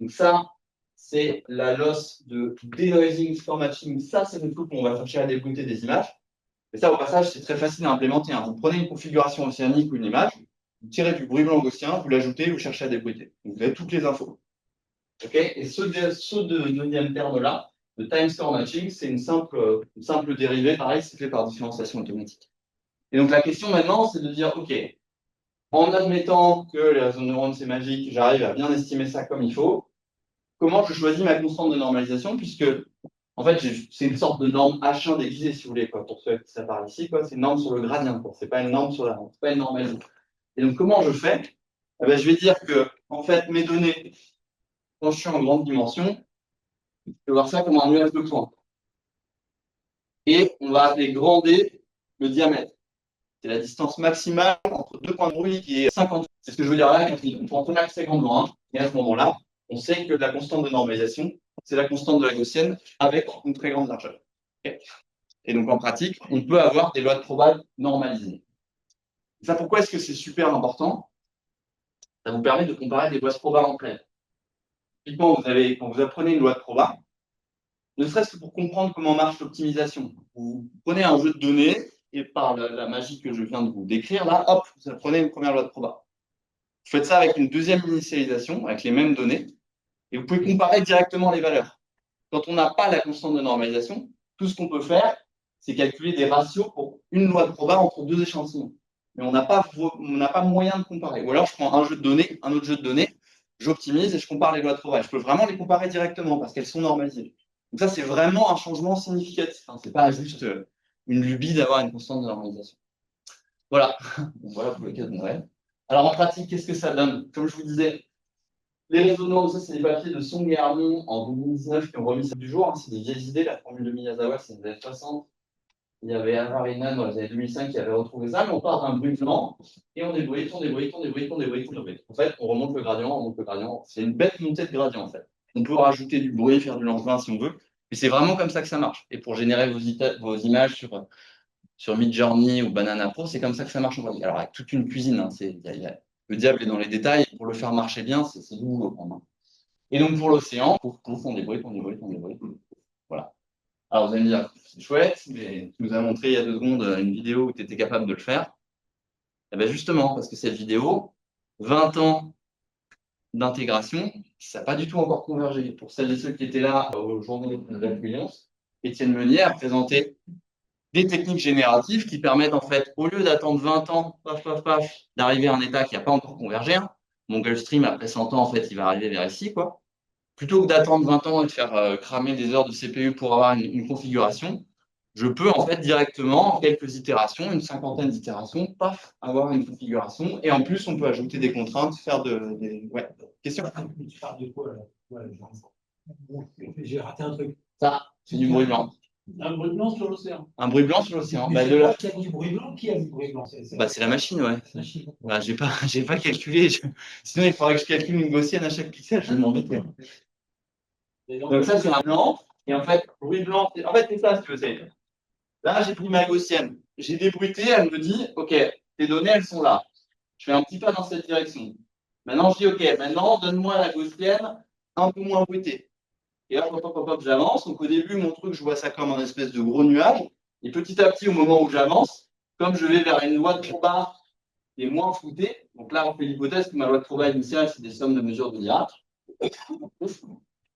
B: Donc, ça, c'est la loss de denoising score matching. Ça, c'est le truc qu'on va chercher à débruiter des images. Et ça, au passage, c'est très facile à implémenter. Hein. Vous prenez une configuration océanique ou une image, vous tirez du bruit blanc gaussien, vous l'ajoutez, vous cherchez à débruiter. Donc, vous avez toutes les infos. Okay, et ce deuxième terme-là, le time score matching, c'est une simple dérivée, pareil, c'est fait par différenciation automatique. Et donc la question maintenant, c'est de dire, OK, en admettant que les réseaux de neurones, c'est magique, j'arrive à bien estimer ça comme il faut, comment je choisis ma constante de normalisation, puisque, en fait, c'est une sorte de norme H1 déguisée, si vous voulez, quoi, pour ceux qui ça parle ici, quoi, c'est une norme sur le gradient, quoi, c'est pas une norme sur la rampe, c'est pas une normalisation. Et donc, comment je fais? Eh ben, je vais dire que, en fait, mes données, quand je suis en grande dimension, je vais voir ça comme un nuage de points. Et on va appeler grand D le diamètre. C'est la distance maximale entre deux points de bruit qui est 50. C'est ce que je veux dire là, quand on prend un accès grand blanc. Et à ce moment-là, on sait que la constante de normalisation, c'est la constante de la gaussienne avec une très grande largeur. Okay. Et donc en pratique, on peut avoir des lois de probable normalisées. Et ça, pourquoi est-ce que c'est super important? Ça vous permet de comparer des lois de probable entre elles. Typiquement, quand vous apprenez une loi de probable, ne serait-ce que pour comprendre comment marche l'optimisation. Vous prenez un jeu de données, et par la magie que je viens de vous décrire, là, hop, vous apprenez une première loi de proba. Vous faites ça avec une deuxième initialisation, avec les mêmes données, et vous pouvez comparer directement les valeurs. Quand on n'a pas la constante de normalisation, tout ce qu'on peut faire, c'est calculer des ratios pour une loi de proba entre deux échantillons. Mais on n'a pas moyen de comparer. Ou alors, je prends un jeu de données, un autre jeu de données, j'optimise et je compare les lois de proba. Je peux vraiment les comparer directement parce qu'elles sont normalisées. Donc ça, c'est vraiment un changement significatif. Hein. Ce n'est pas juste une lubie d'avoir une constante de normalisation. Voilà. Donc, voilà pour le cas de Noël. Alors en pratique, qu'est-ce que ça donne? Comme je vous disais, les résonances, ça c'est des papiers de Song et Armon en 2019 qui ont remis ça du jour. Hein. C'est des vieilles idées. La formule de Miyazawa, c'est des années 60. Il y avait Avarina dans les années 2005 qui avait retrouvé ça, mais on part d'un bruit blanc et on débruite, on débruite, on débruite, on débruite, on débruite. En fait, on remonte le gradient, on remonte le gradient. C'est une bête montée de gradient en fait. On peut rajouter du bruit, faire du langevin si on veut, mais c'est vraiment comme ça que ça marche. Et pour générer vos images sur Midjourney ou Banana Pro, c'est comme ça que ça marche en pratique. Alors avec toute une cuisine, hein, le diable est dans les détails. Pour le faire marcher bien, c'est nouveau pour moi. Et donc pour l'océan, on débruite, on débruite, on débruite. Voilà. Alors, vous allez me dire, c'est chouette, mais tu nous as montré il y a 2 secondes une vidéo où tu étais capable de le faire. Et bien justement, parce que cette vidéo, 20 ans d'intégration, ça n'a pas du tout encore convergé. Pour celles et ceux qui étaient là au journée de l'influence, Étienne Meunier a présenté des techniques génératives qui permettent en fait, au lieu d'attendre 20 ans, paf, paf, paf, d'arriver à un état qui n'a pas encore convergé, hein, mon Gulfstream, après 100 ans, en fait, il va arriver vers ici, quoi. Plutôt que d'attendre 20 ans et de faire cramer des heures de CPU pour avoir une configuration, je peux en fait directement, en quelques itérations, une cinquantaine d'itérations, paf, avoir une configuration. Et en plus, on peut ajouter des contraintes, faire des... Ouais, question?
C: Tu parles de quoi là? Ouais, j'ai raté un truc.
B: Ça, c'est du bruit blanc.
C: Un bruit blanc sur l'océan.
B: Un bruit blanc sur l'océan.
C: Bah, qui a du bruit blanc? Qui a du bruit blanc?
B: C'est la machine, ouais. Bah, j'ai pas calculé. Sinon, il faudrait que je calcule une gaussienne à chaque pixel, je vais m'embêter. Donc ça, c'est un blanc. Et en fait, bruit blanc, en fait, c'est ça, si tu veux. C'est... Là, j'ai pris ma gaussienne. J'ai débruité, elle me dit, OK, tes données, elles sont là. Je fais un petit pas dans cette direction. Maintenant, je dis, OK, maintenant, donne-moi la gaussienne un peu moins bruitée. Et là, hop, j'avance. Donc au début, mon truc, je vois ça comme un espèce de gros nuage. Et petit à petit, au moment où j'avance, comme je vais vers une loi de proba qui est moins floutée, donc là, on fait l'hypothèse que ma loi de proba initiale, c'est des sommes de mesures de Dirac.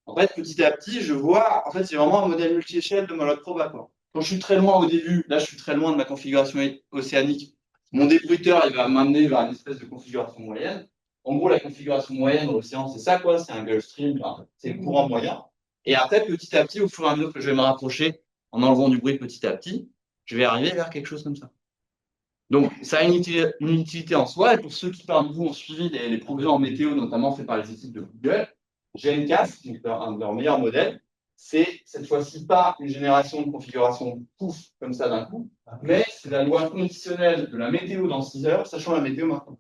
B: En fait, petit à petit, je vois, en fait, c'est vraiment un modèle multi-échelle de ma loi de proba, quoi. Quand je suis très loin au début, là, je suis très loin de ma configuration océanique. Mon débruiteur, il va m'amener vers une espèce de configuration moyenne. En gros, la configuration moyenne dans l'océan, c'est ça, quoi. C'est un Gulfstream, c'est le courant moyen. Et après, petit à petit, au fur et à mesure que je vais me rapprocher, en enlevant du bruit petit à petit, je vais arriver vers quelque chose comme ça. Donc, ça a une utilité en soi. Et pour ceux qui parmi vous ont suivi les progrès en météo, notamment faits par les équipes de Google, GenCast, donc un de leurs meilleurs modèles, c'est cette fois-ci pas une génération de configuration pouf, comme ça d'un coup, mais c'est la loi conditionnelle de la météo dans 6 heures, sachant la météo maintenant.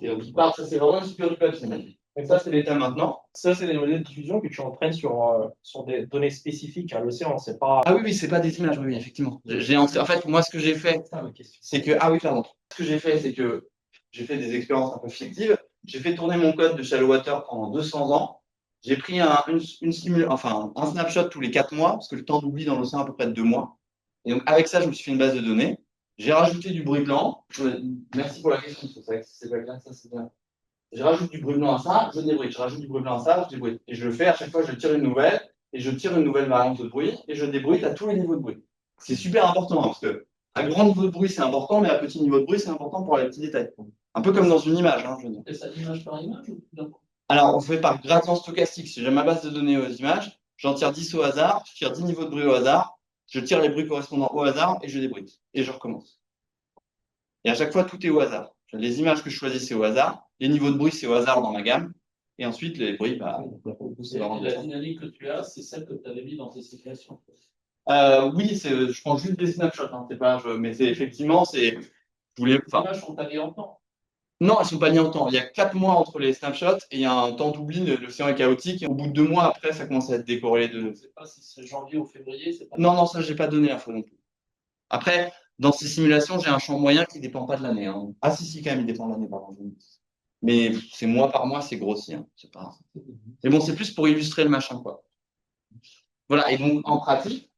B: Et donc, ça c'est vraiment une super du papier. Donc ça, c'est l'état maintenant.
D: Ça, c'est des modèles de diffusion que tu entraînes sur des données spécifiques à l'océan. C'est pas.
B: Ah oui, c'est pas des images, oui, effectivement. En fait, moi, ce que j'ai fait, c'est que. Ah oui, pardon. Ce que j'ai fait, c'est que j'ai fait des expériences un peu fictives. J'ai fait tourner mon code de Shallow Water pendant 200 ans. J'ai pris un snapshot tous les 4 mois, parce que le temps d'oubli dans l'océan à peu près de 2 mois. Et donc, avec ça, je me suis fait une base de données. J'ai rajouté du bruit blanc. Merci pour la question, c'est vrai que c'est pas bien, ça c'est bien. Je rajoute du bruit blanc à ça, je débruite. Je rajoute du bruit blanc à ça, je débruite. Et je le fais à chaque fois, je tire une nouvelle, et je tire une nouvelle variante de bruit, et je débruite à tous les niveaux de bruit. C'est super important, hein, parce que à grand niveau de bruit, c'est important, mais à petit niveau de bruit, c'est important pour les petits détails. Un peu comme dans une image, hein, je veux dire.
C: Et ça, image par image ou
B: Alors, on fait par gradient stochastique. Si j'ai ma base de données aux images, j'en tire 10 au hasard, je tire 10 niveaux de bruit au hasard, je tire les bruits correspondants au hasard, et je débruite. Et je recommence. Et à chaque fois, tout est au hasard. Les images que je choisis, c'est au hasard. Les niveaux de bruit, c'est au hasard dans ma gamme. Et ensuite, les bruits, bah, c'est dans
E: La dynamique que tu as, c'est celle que tu avais mis dans tes simulations.
B: oui, je prends juste des snapshots. Hein, mais c'est effectivement, c'est.
E: Les images sont taguées en temps.
B: Non, elles ne sont pas liées en temps. Il y a 4 mois entre les snapshots et il y a un temps d'oubli. L'océan est chaotique. Et au bout de 2 mois après, ça commence à être décorrélé de.
E: Je ne sais pas si c'est janvier ou février. Pas...
B: Non, ça, j'ai pas donné l'info non plus. Après, dans ces simulations, j'ai un champ moyen qui ne dépend pas de l'année. Hein. Ah, si, quand même, il dépend de l'année, pardon. Mais c'est mois par mois, c'est grossi. Hein. C'est pas... Mais bon, c'est plus pour illustrer le machin, quoi. Voilà, et donc en pratique,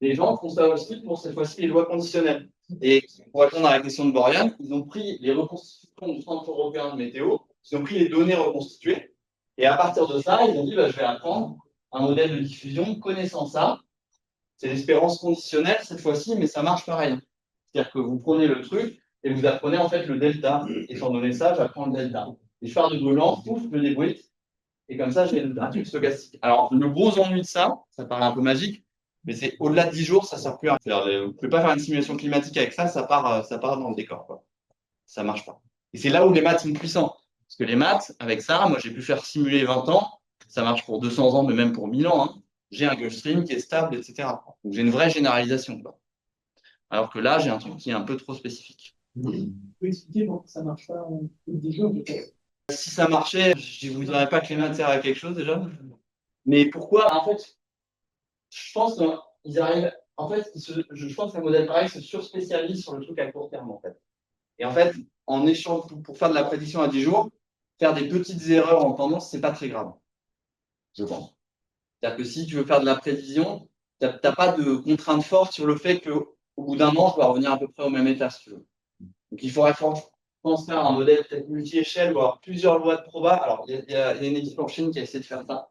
B: les gens font ça aussi pour cette fois-ci les lois conditionnelles. Et pour répondre à la question de Borian, ils ont pris les reconstitutions du Centre européen de météo, ils ont pris les données reconstituées, et à partir de ça, ils ont dit bah, je vais apprendre un modèle de diffusion connaissant ça. C'est l'espérance conditionnelle cette fois-ci, mais ça marche pareil. C'est-à-dire que vous prenez le truc et vous apprenez en fait le delta. Étant donné ça, j'apprends le delta. Et je pars de brûlant, pouf, je me débrouille. Et comme ça, j'ai un truc stochastique. Alors, le gros ennui de ça paraît un peu magique, mais c'est au-delà de 10 jours, ça ne sert plus à rien. Vous ne pouvez pas faire une simulation climatique avec ça, ça part dans le décor. Quoi. Ça ne marche pas. Et c'est là où les maths sont puissants. Parce que les maths, avec ça, moi, j'ai pu faire simuler 20 ans. Ça marche pour 200 ans, mais même pour 1000 ans. Hein. J'ai un Gulfstream qui est stable, etc. Donc, j'ai une vraie généralisation. Quoi. Alors que là, j'ai un truc qui est un peu trop spécifique.
C: Tu peux expliquer pourquoi ça ne marche pas en 10 jours
B: Si ça marchait, je ne vous dirais pas que les maths servent à quelque chose déjà. Mais pourquoi, en fait, je pense qu'ils arrivent. En fait, je pense qu'un modèle pareil se surspécialise sur le truc à court terme, en fait. Et en fait, en échange pour faire de la prédiction à 10 jours, faire des petites erreurs en tendance, c'est pas très grave. Je pense. C'est-à-dire que si tu veux faire de la prévision, tu n'as pas de contrainte forte sur le fait qu'au bout d'un an, tu vas revenir à peu près au même état, si tu veux. Donc, il faudrait penser à un modèle peut-être multi-échelle, ou avoir plusieurs lois de proba. Alors, il y a une équipe en Chine qui a essayé de faire ça.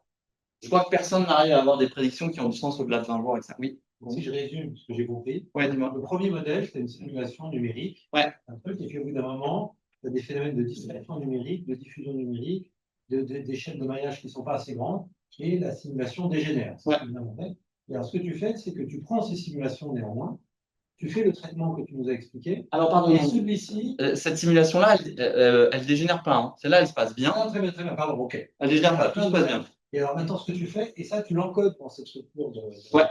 B: Je crois que personne n'arrive à avoir des prédictions qui ont du sens au-delà de 20 jours avec ça. Oui.
C: Si je résume ce que j'ai compris,
B: Ouais, dis-moi.
C: le premier modèle, c'est une simulation numérique.
B: Ouais.
C: Un truc, et puis au bout d'un moment, tu as des phénomènes de dispersion numérique, de diffusion numérique, d'échelles de maillage qui ne sont pas assez grandes, et la simulation dégénère.
B: Ouais.
C: Et alors, ce que tu fais, c'est que tu prends ces simulations néanmoins, tu fais le traitement que tu nous as expliqué.
B: Alors, pardon.
C: Et celui-ci.
B: Cette simulation-là, elle dégénère pas. Hein. Celle-là, elle se passe bien.
C: Ah, très bien, pardon, ok.
B: Elle dégénère pas, tout se passe bien.
C: Et alors maintenant, ce que tu fais, et ça, tu l'encodes dans cette structure de.
B: Ouais.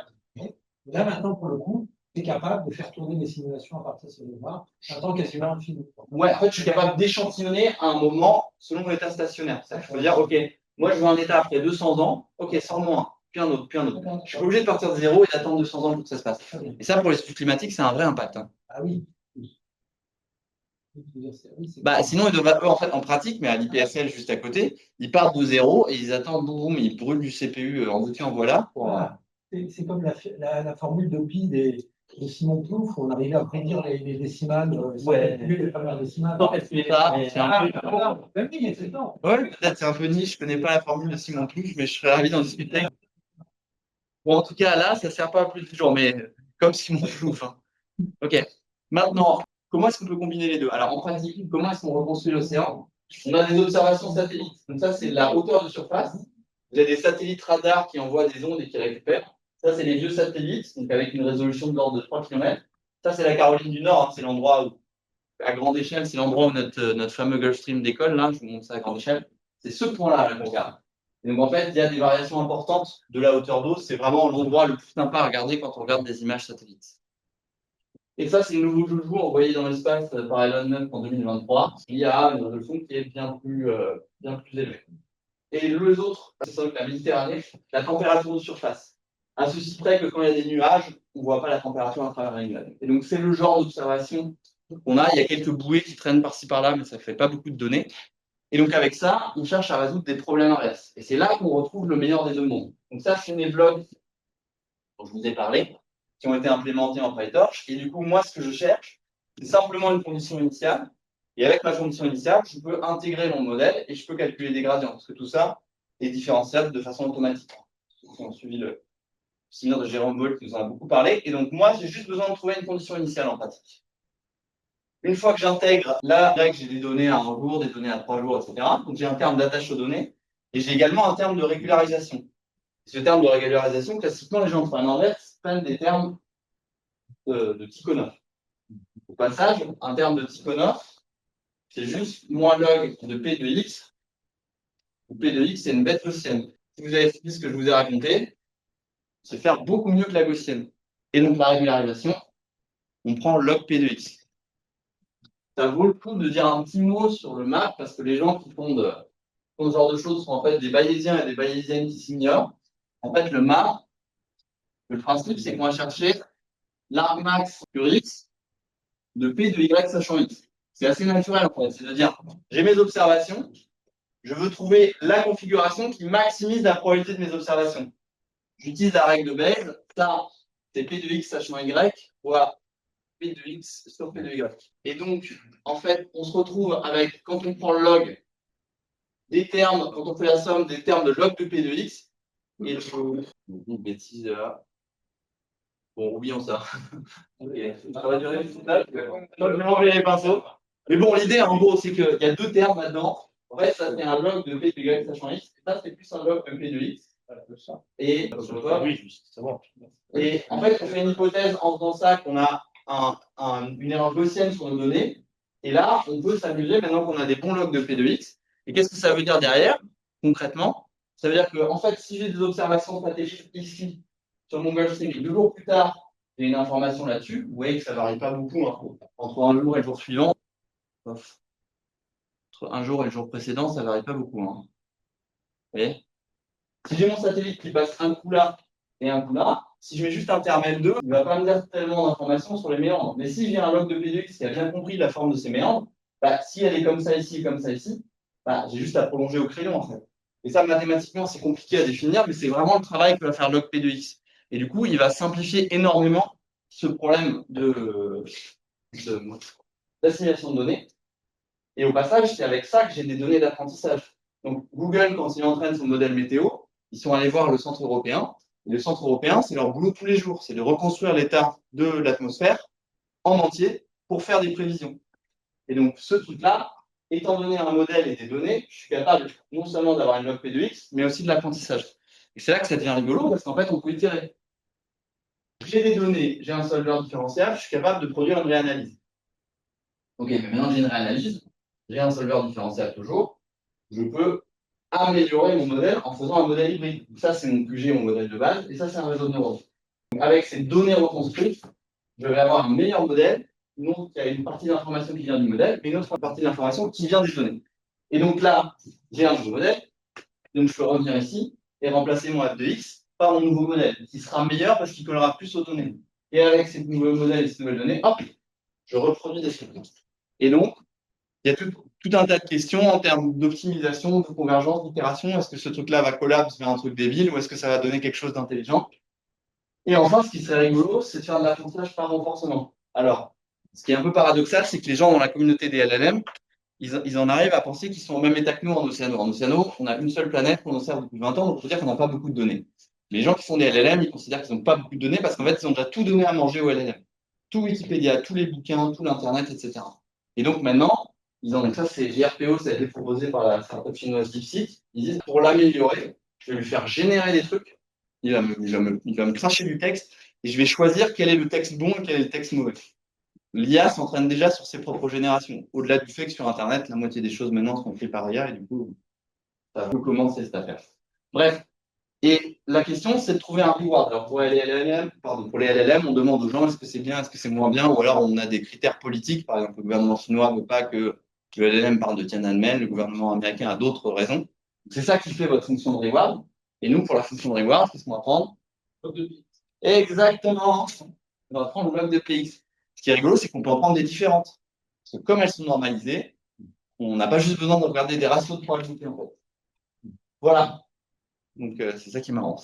C: Là, maintenant, pour le coup, tu es capable de faire tourner les simulations à partir de ce devoir, un temps quasiment infini.
B: Ouais, en fait, je suis capable d'échantillonner à un moment selon l'état stationnaire. C'est ça que je peux dire, OK, moi, je veux un état après 200 ans. OK, sors-moi un, puis un autre, puis un autre. Je suis pas obligé de partir de zéro et d'attendre 200 ans pour que ça se passe. Et ça, pour les études climatiques, c'est un vrai impact. Hein.
C: Ah oui.
B: Bah, sinon, ils devraient, eux, en fait, en pratique, mais à l'IPFL juste à côté, ils partent de zéro et ils attendent, boum, ils brûlent du CPU en veux-tu, en voilà.
C: Ah, c'est comme la formule d'OPI de Simon Plouffe, où on arrivait à prédire les décimales,
B: Ouais.
C: les premières décimales.
B: Non, c'est un peu.
C: Ben oui, c'est ça.
B: Ouais, peut-être c'est un peu niche, je connais pas la formule de Simon Plouffe, mais je serais ravi d'en discuter. Bon, en tout cas, là, ça sert pas à plus de jours, mais comme Simon Plouffe. Hein. OK. Maintenant, comment est-ce qu'on peut combiner les deux? Alors, en pratique, comment est-ce qu'on reconstruit l'océan? On a des observations satellites. Donc, ça, c'est la hauteur de surface. Vous avez des satellites radars qui envoient des ondes et qui récupèrent. Ça, c'est les vieux satellites, donc avec une résolution de l'ordre de 3 km. Ça, c'est la Caroline du Nord. Hein, c'est l'endroit où, à grande échelle, c'est l'endroit où notre fameux Gulfstream décolle. Là, je vous montre ça à grande échelle. C'est ce point-là qu'on regarde. Et donc, en fait, il y a des variations importantes de la hauteur d'eau. C'est vraiment l'endroit le plus sympa à regarder quand on regarde des images satellites. Et ça, c'est le nouveau joujou envoyé dans l'espace par Elon Musk en 2023. Il y a une résolution qui est bien plus élevée. Et les autres, c'est ça, la Méditerranée, la température de surface. À ceci près que quand il y a des nuages, on ne voit pas la température à travers les nuages. Et donc, c'est le genre d'observation qu'on a. Il y a quelques bouées qui traînent par-ci par-là, mais ça ne fait pas beaucoup de données. Et donc, avec ça, on cherche à résoudre des problèmes inverses. Et c'est là qu'on retrouve le meilleur des deux mondes. Donc, ça, c'est mes blogs dont je vous ai parlé, qui ont été implémentés en PyTorch. Et du coup, moi, ce que je cherche, C'est simplement une condition initiale. Et avec ma condition initiale, je peux intégrer mon modèle et je peux calculer des gradients, parce que tout ça est différenciable de façon automatique. Ceux qui ont suivi le séminaire de Jérôme Boll qui nous en a beaucoup parlé. Et donc, moi, j'ai juste besoin de trouver une condition initiale en pratique. Une fois que j'intègre la règle, j'ai des données à 1 jour, des données à 3 jours, etc. Donc, j'ai un terme d'attache aux données et j'ai également un terme de régularisation. Ce terme de régularisation, classiquement, les gens en l'inverse prennent des termes de Tikhonov. Au passage, un terme de Tikhonov, c'est juste moins log de P de X, où P de X, c'est une bête gaussienne. Si vous avez suivi ce que je vous ai raconté, c'est faire beaucoup mieux que la gaussienne. Et donc, la régularisation, on prend log P de X. Ça vaut le coup de dire un petit mot sur le map, parce que les gens qui font ce genre de choses sont en fait des bayésiens et des bayésiennes qui s'ignorent. En fait, le map, le principe, c'est qu'on va chercher l'argmax sur X de P de Y sachant X. C'est assez naturel, en fait. C'est-à-dire, j'ai mes observations, je veux trouver la configuration qui maximise la probabilité de mes observations. J'utilise la règle de Bayes, ça, c'est P de X sachant Y, fois P de X sur P de Y. Et donc, en fait, on se retrouve avec, quand on prend le log des termes, quand on fait la somme des termes de log de P de X, et une bêtise là. Bon, oublions ça. Ça va durer je vais enlever les pinceaux. Mais bon, l'idée, en gros, c'est qu'il y a deux termes là-dedans. En fait, ça, c'est un log de P de Y sachant X. Et ça, c'est plus un log de P de X. Et, et en fait, on fait une hypothèse en faisant ça qu'on a une erreur gaussienne sur nos données. Et là, on peut s'amuser maintenant qu'on a des bons logs de P de X. Et qu'est-ce que ça veut dire derrière, concrètement? Ça veut dire que, en fait, si j'ai des observations stratégiques ici, sur mon Gulf Stream, 2 jours plus tard, j'ai une information là-dessus. Vous voyez que ça ne varie pas beaucoup hein, entre un jour et le jour suivant. Entre un jour et le jour précédent, ça ne varie pas beaucoup. Hein. Vous voyez? Si j'ai mon satellite qui passe un coup là et un coup là, si je mets juste intermède 2, il ne va pas me dire tellement d'informations sur les méandres. Mais si j'ai un log de P2X qui a bien compris la forme de ces méandres, bah, si elle est comme ça ici et comme ça ici, bah, j'ai juste à prolonger au crayon en fait. Et ça, mathématiquement, c'est compliqué à définir, mais c'est vraiment le travail que va faire log P2X. Et du coup, il va simplifier énormément ce problème d'assimilation de données. Et au passage, c'est avec ça que j'ai des données d'apprentissage. Donc, Google, quand il entraîne son modèle météo, ils sont allés voir le centre européen. Et le centre européen, c'est leur boulot tous les jours. C'est de reconstruire l'état de l'atmosphère en entier pour faire des prévisions. Et donc, ce truc-là, étant donné un modèle et des données, je suis capable non seulement d'avoir une log P2X, mais aussi de l'apprentissage. Et c'est là que ça devient rigolo, parce qu'en fait, on peut itérer. J'ai des données, j'ai un solver différentiel, je suis capable de produire une réanalyse. Ok, mais maintenant j'ai une réanalyse, j'ai un solver différentiel toujours, je peux améliorer mon modèle en faisant un modèle hybride. Ça, c'est mon QG, mon modèle de base, et ça, c'est un réseau de neurones. Donc, avec ces données reconstruites, je vais avoir un meilleur modèle, non qui a une partie d'information qui vient du modèle, mais une autre partie d'information qui vient des données. Et donc là, j'ai un nouveau modèle, donc je peux revenir ici et remplacer mon f de x par mon nouveau modèle, qui sera meilleur parce qu'il collera plus aux données. Et avec ces nouveaux modèles et ces nouvelles données, hop, je reproduis des choses. Et donc, il y a tout un tas de questions en termes d'optimisation, de convergence, d'itération. Est-ce que ce truc-là va collapse vers un truc débile ou est-ce que ça va donner quelque chose d'intelligent? Et enfin, ce qui serait rigolo, c'est de faire de l'apprentissage par renforcement. Alors, ce qui est un peu paradoxal, c'est que les gens dans la communauté des LLM, ils en arrivent à penser qu'ils sont au même état que nous en Océano. En Océano, on a une seule planète qu'on observe depuis 20 ans, donc on peut dire qu'on n'a pas beaucoup de données. Les gens qui font des LLM, ils considèrent qu'ils n'ont pas beaucoup de données parce qu'en fait, ils ont déjà tout donné à manger au LLM. Tout Wikipédia, tous les bouquins, tout l'Internet, etc. Et donc maintenant, donc ça c'est JRPO, ça a été proposé par la startup chinoise DeepSeek, ils disent pour l'améliorer, je vais lui faire générer des trucs, il va me cracher du texte, et je vais choisir quel est le texte bon et quel est le texte mauvais. L'IA s'entraîne déjà sur ses propres générations, au-delà du fait que sur Internet, la moitié des choses maintenant sont faites par IA, et du coup, ça peut commencer cette affaire. Bref, et la question, c'est de trouver un reward. Alors pour les LLM, on demande aux gens est-ce que c'est bien, est-ce que c'est moins bien, ou alors on a des critères politiques. Par exemple, le gouvernement chinois ne veut pas que le LLM parle de Tiananmen, le gouvernement américain a d'autres raisons. C'est ça qui fait votre fonction de reward. Et nous, pour la fonction de reward, qu'est-ce qu'on va prendre? Exactement. On va prendre le log de PX. Ce qui est rigolo, c'est qu'on peut en prendre des différentes. Parce que comme elles sont normalisées, on n'a pas juste besoin de regarder des ratios de probabilité en fait. Voilà. Donc c'est ça qui est marrant.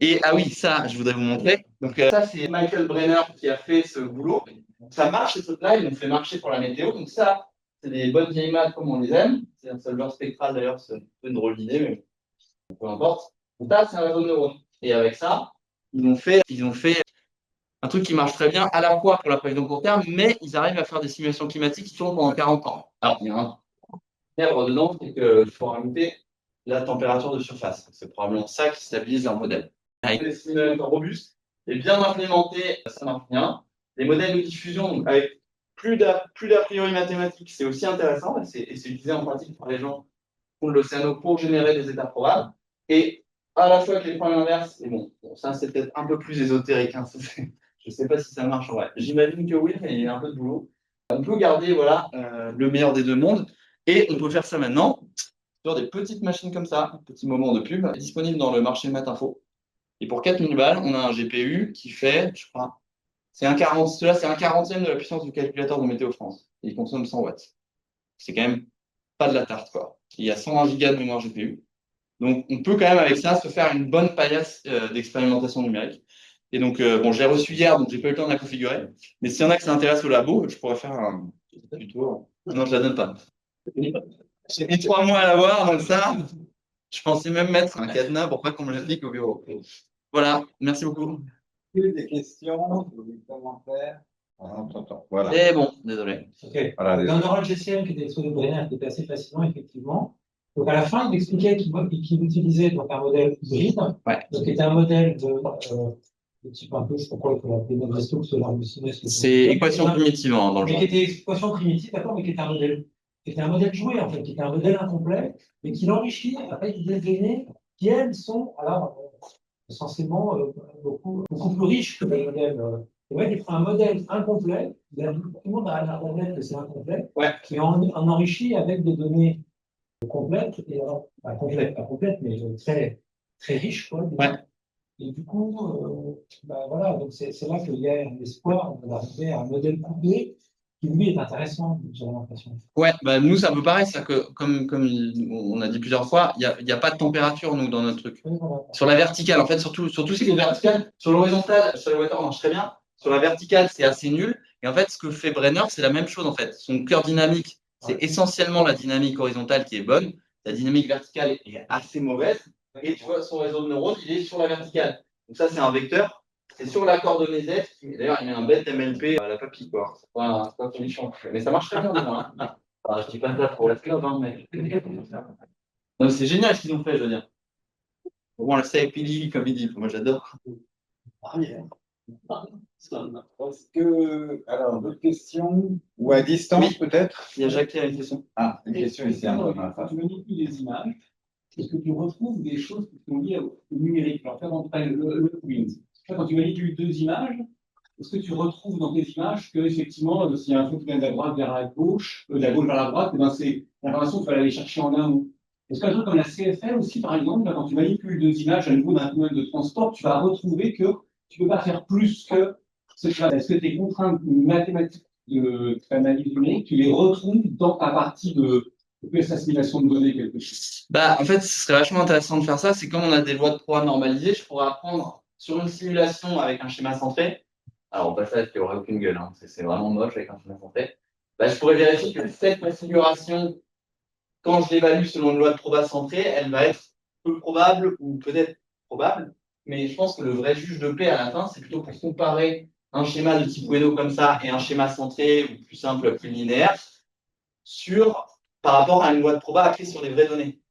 B: Et ah oui, ça, je voudrais vous montrer. Donc ça, c'est Michael Brenner qui a fait ce boulot. Ça marche, ces trucs-là, ils nous fait marcher pour la météo. Donc ça, c'est des bonnes vieilles maths comme on les aime. C'est un solveur spectral d'ailleurs, c'est un peu une drôle d'idée, mais peu importe. Donc ça, c'est un réseau de neurones. Et avec ça, ils ont fait un truc qui marche très bien à la fois pour la prévision court terme, mais ils arrivent à faire des simulations climatiques qui tournent pendant 40 ans. Alors, il y a un erreur dedans, c'est qu'il faut rajouter la température de surface. C'est probablement ça qui stabilise leur modèle. Avec des simulateurs robustes et bien implémentés, ça marche bien. Les modèles de diffusion, donc avec plus d'a priori mathématiques, c'est aussi intéressant et c'est utilisé en pratique par les gens qui font de l'océano pour générer des états probables. Et à la fois avec les problèmes inverses, et bon ça c'est peut-être un peu plus ésotérique, hein, je ne sais pas si ça marche en vrai. J'imagine que oui, mais il y a un peu de boulot. On peut garder voilà, le meilleur des deux mondes et on peut faire ça maintenant sur des petites machines comme ça, petit moment de pub, disponible dans le marché Matinfo. Et pour 4000 balles, on a un GPU qui fait, je crois, c'est un 40e de la puissance du calculateur de Météo France. Il consomme 100 watts. C'est quand même pas de la tarte, quoi. Il y a 120 gigas de mémoire GPU. Donc, on peut quand même avec ça se faire une bonne paillasse d'expérimentation numérique. Et donc, bon, je l'ai reçu hier, donc j'ai pas eu le temps de la configurer. Mais s'il y en a qui s'intéressent au labo, je pourrais faire un tuto. Non, je la donne pas. J'ai mis 3 mois à l'avoir, donc ça, je pensais même mettre un cadenas pour pas qu'on me l'applique au bureau. Voilà, merci beaucoup.
A: Des questions, des commentaires? Voilà.
B: Et bon, désolé.
C: Ok.
A: Voilà,
C: Dans
A: désolé.
C: le neurone GCM qui était l'exposé de Brenner, qui était assez fascinant, effectivement. Donc, à la fin, il expliquait qu'il utilisait donc, un modèle hybride,
B: Ouais.
C: donc, qui était un modèle de type un peu, je sais pas quoi, il faut l'appeler Navier-Stokes, Large-Sinus.
B: C'est équation primitive hein, dans le
C: Mais
B: genre.
C: qui était équation primitive, d'accord, mais qui était un modèle joué, en fait, qui était un modèle incomplet, mais qui l'enrichit avec des données qui, elles, sont, alors, essentiellement, beaucoup plus riches que les modèles. Ouais, il prend un modèle incomplet, tout le monde a l'air d'admettre que c'est incomplet,
B: Ouais.
C: qui en enrichit avec des données complètes, et alors, pas complètes, mais très, très riches, quoi.
B: Ouais.
C: Et du coup, voilà, donc c'est là qu'il y a un espoir d'arriver à un modèle couplé qui, lui, est intéressant, j'ai l'impression.
B: Ouais, bah nous, c'est un peu pareil. C'est que, comme on a dit plusieurs fois, il y a pas de température, nous, dans notre truc.
C: Oui, voilà.
B: Sur la verticale, en fait, surtout ce qui est vertical, sur l'horizontale, sur le water marche très bien. Sur la verticale, c'est assez nul. Et en fait, ce que fait Brenner, c'est la même chose, en fait. Son cœur dynamique, c'est essentiellement la dynamique horizontale qui est bonne. La dynamique verticale est assez mauvaise. Et tu vois, son réseau de neurones, il est sur la verticale. Donc ça, c'est un vecteur. C'est sur la coordonnée Z. D'ailleurs, il met un bête MLP à la papille, quoi. C'est pas folichon. Mais ça marche très bien, déjà, hein. Enfin, je dis pas ça pour la club, hein, mais. Non, c'est génial ce qu'ils ont fait, je veux dire. Bon, le CIPD, comme il dit, moi j'adore.
A: Est-ce que, alors, d'autres questions? Ou à distance,
B: Oui.
A: peut-être?
B: Il y a Jacques qui a une question.
A: Ah, une question ici. Hein,
F: Quand tu manipules les images, est-ce que tu retrouves des choses qui sont liées au numérique? Alors, quand tu as le Queens, quand tu manipules deux images, est-ce que tu retrouves dans tes images que, effectivement, s'il y a un truc qui vient de la droite vers la gauche, de la gauche vers la droite, eh ben, c'est l'information qu'il faut aller chercher en amont. Est-ce qu'un truc comme la CFL aussi, par exemple, quand tu manipules deux images à nouveau d'un tunnel de transport, tu vas retrouver que tu ne peux pas faire plus que ce que est-ce que tes contraintes mathématiques de l'analyse numérique, tu les retrouves dans ta partie de assimilation de données, quelque chose?
B: Bah, en fait, ce serait vachement intéressant de faire ça. C'est comme on a des lois de programme normalisées, je pourrais apprendre sur une simulation avec un schéma centré. Alors, au passage, il n'y aurait aucune gueule, hein. C'est vraiment moche avec un schéma centré. Bah, je pourrais vérifier que cette configuration, quand je l'évalue selon une loi de proba centrée, elle va être peu probable ou peut-être probable. Mais je pense que le vrai juge de paix à la fin, c'est plutôt pour comparer un schéma de type Bueno comme ça et un schéma centré ou plus simple, plus linéaire, par rapport à une loi de proba apprise sur des vraies données.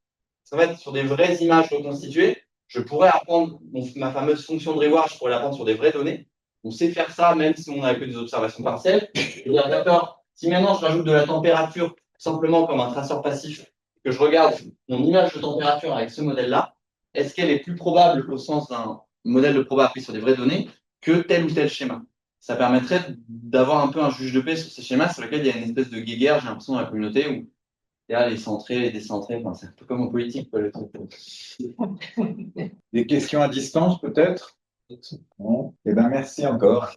B: Ça va être sur des vraies images reconstituées. Je pourrais apprendre ma fameuse fonction de reward, je pourrais l'apprendre sur des vraies données. On sait faire ça même si on n'a que des observations partielles. Et dire, d'accord, si maintenant je rajoute de la température simplement comme un traceur passif, que je regarde mon image de température avec ce modèle-là, est-ce qu'elle est plus probable au sens d'un modèle de proba appris sur des vraies données que tel ou tel schéma? Ça permettrait d'avoir un peu un juge de paix sur ces schémas sur lesquels il y a une espèce de guéguerre, j'ai l'impression, dans la communauté, où il y a les centrés, les décentrés, enfin, c'est un peu comme en politique, quoi, le truc.
A: Des questions à distance, peut-être? Bon, eh bien, merci encore.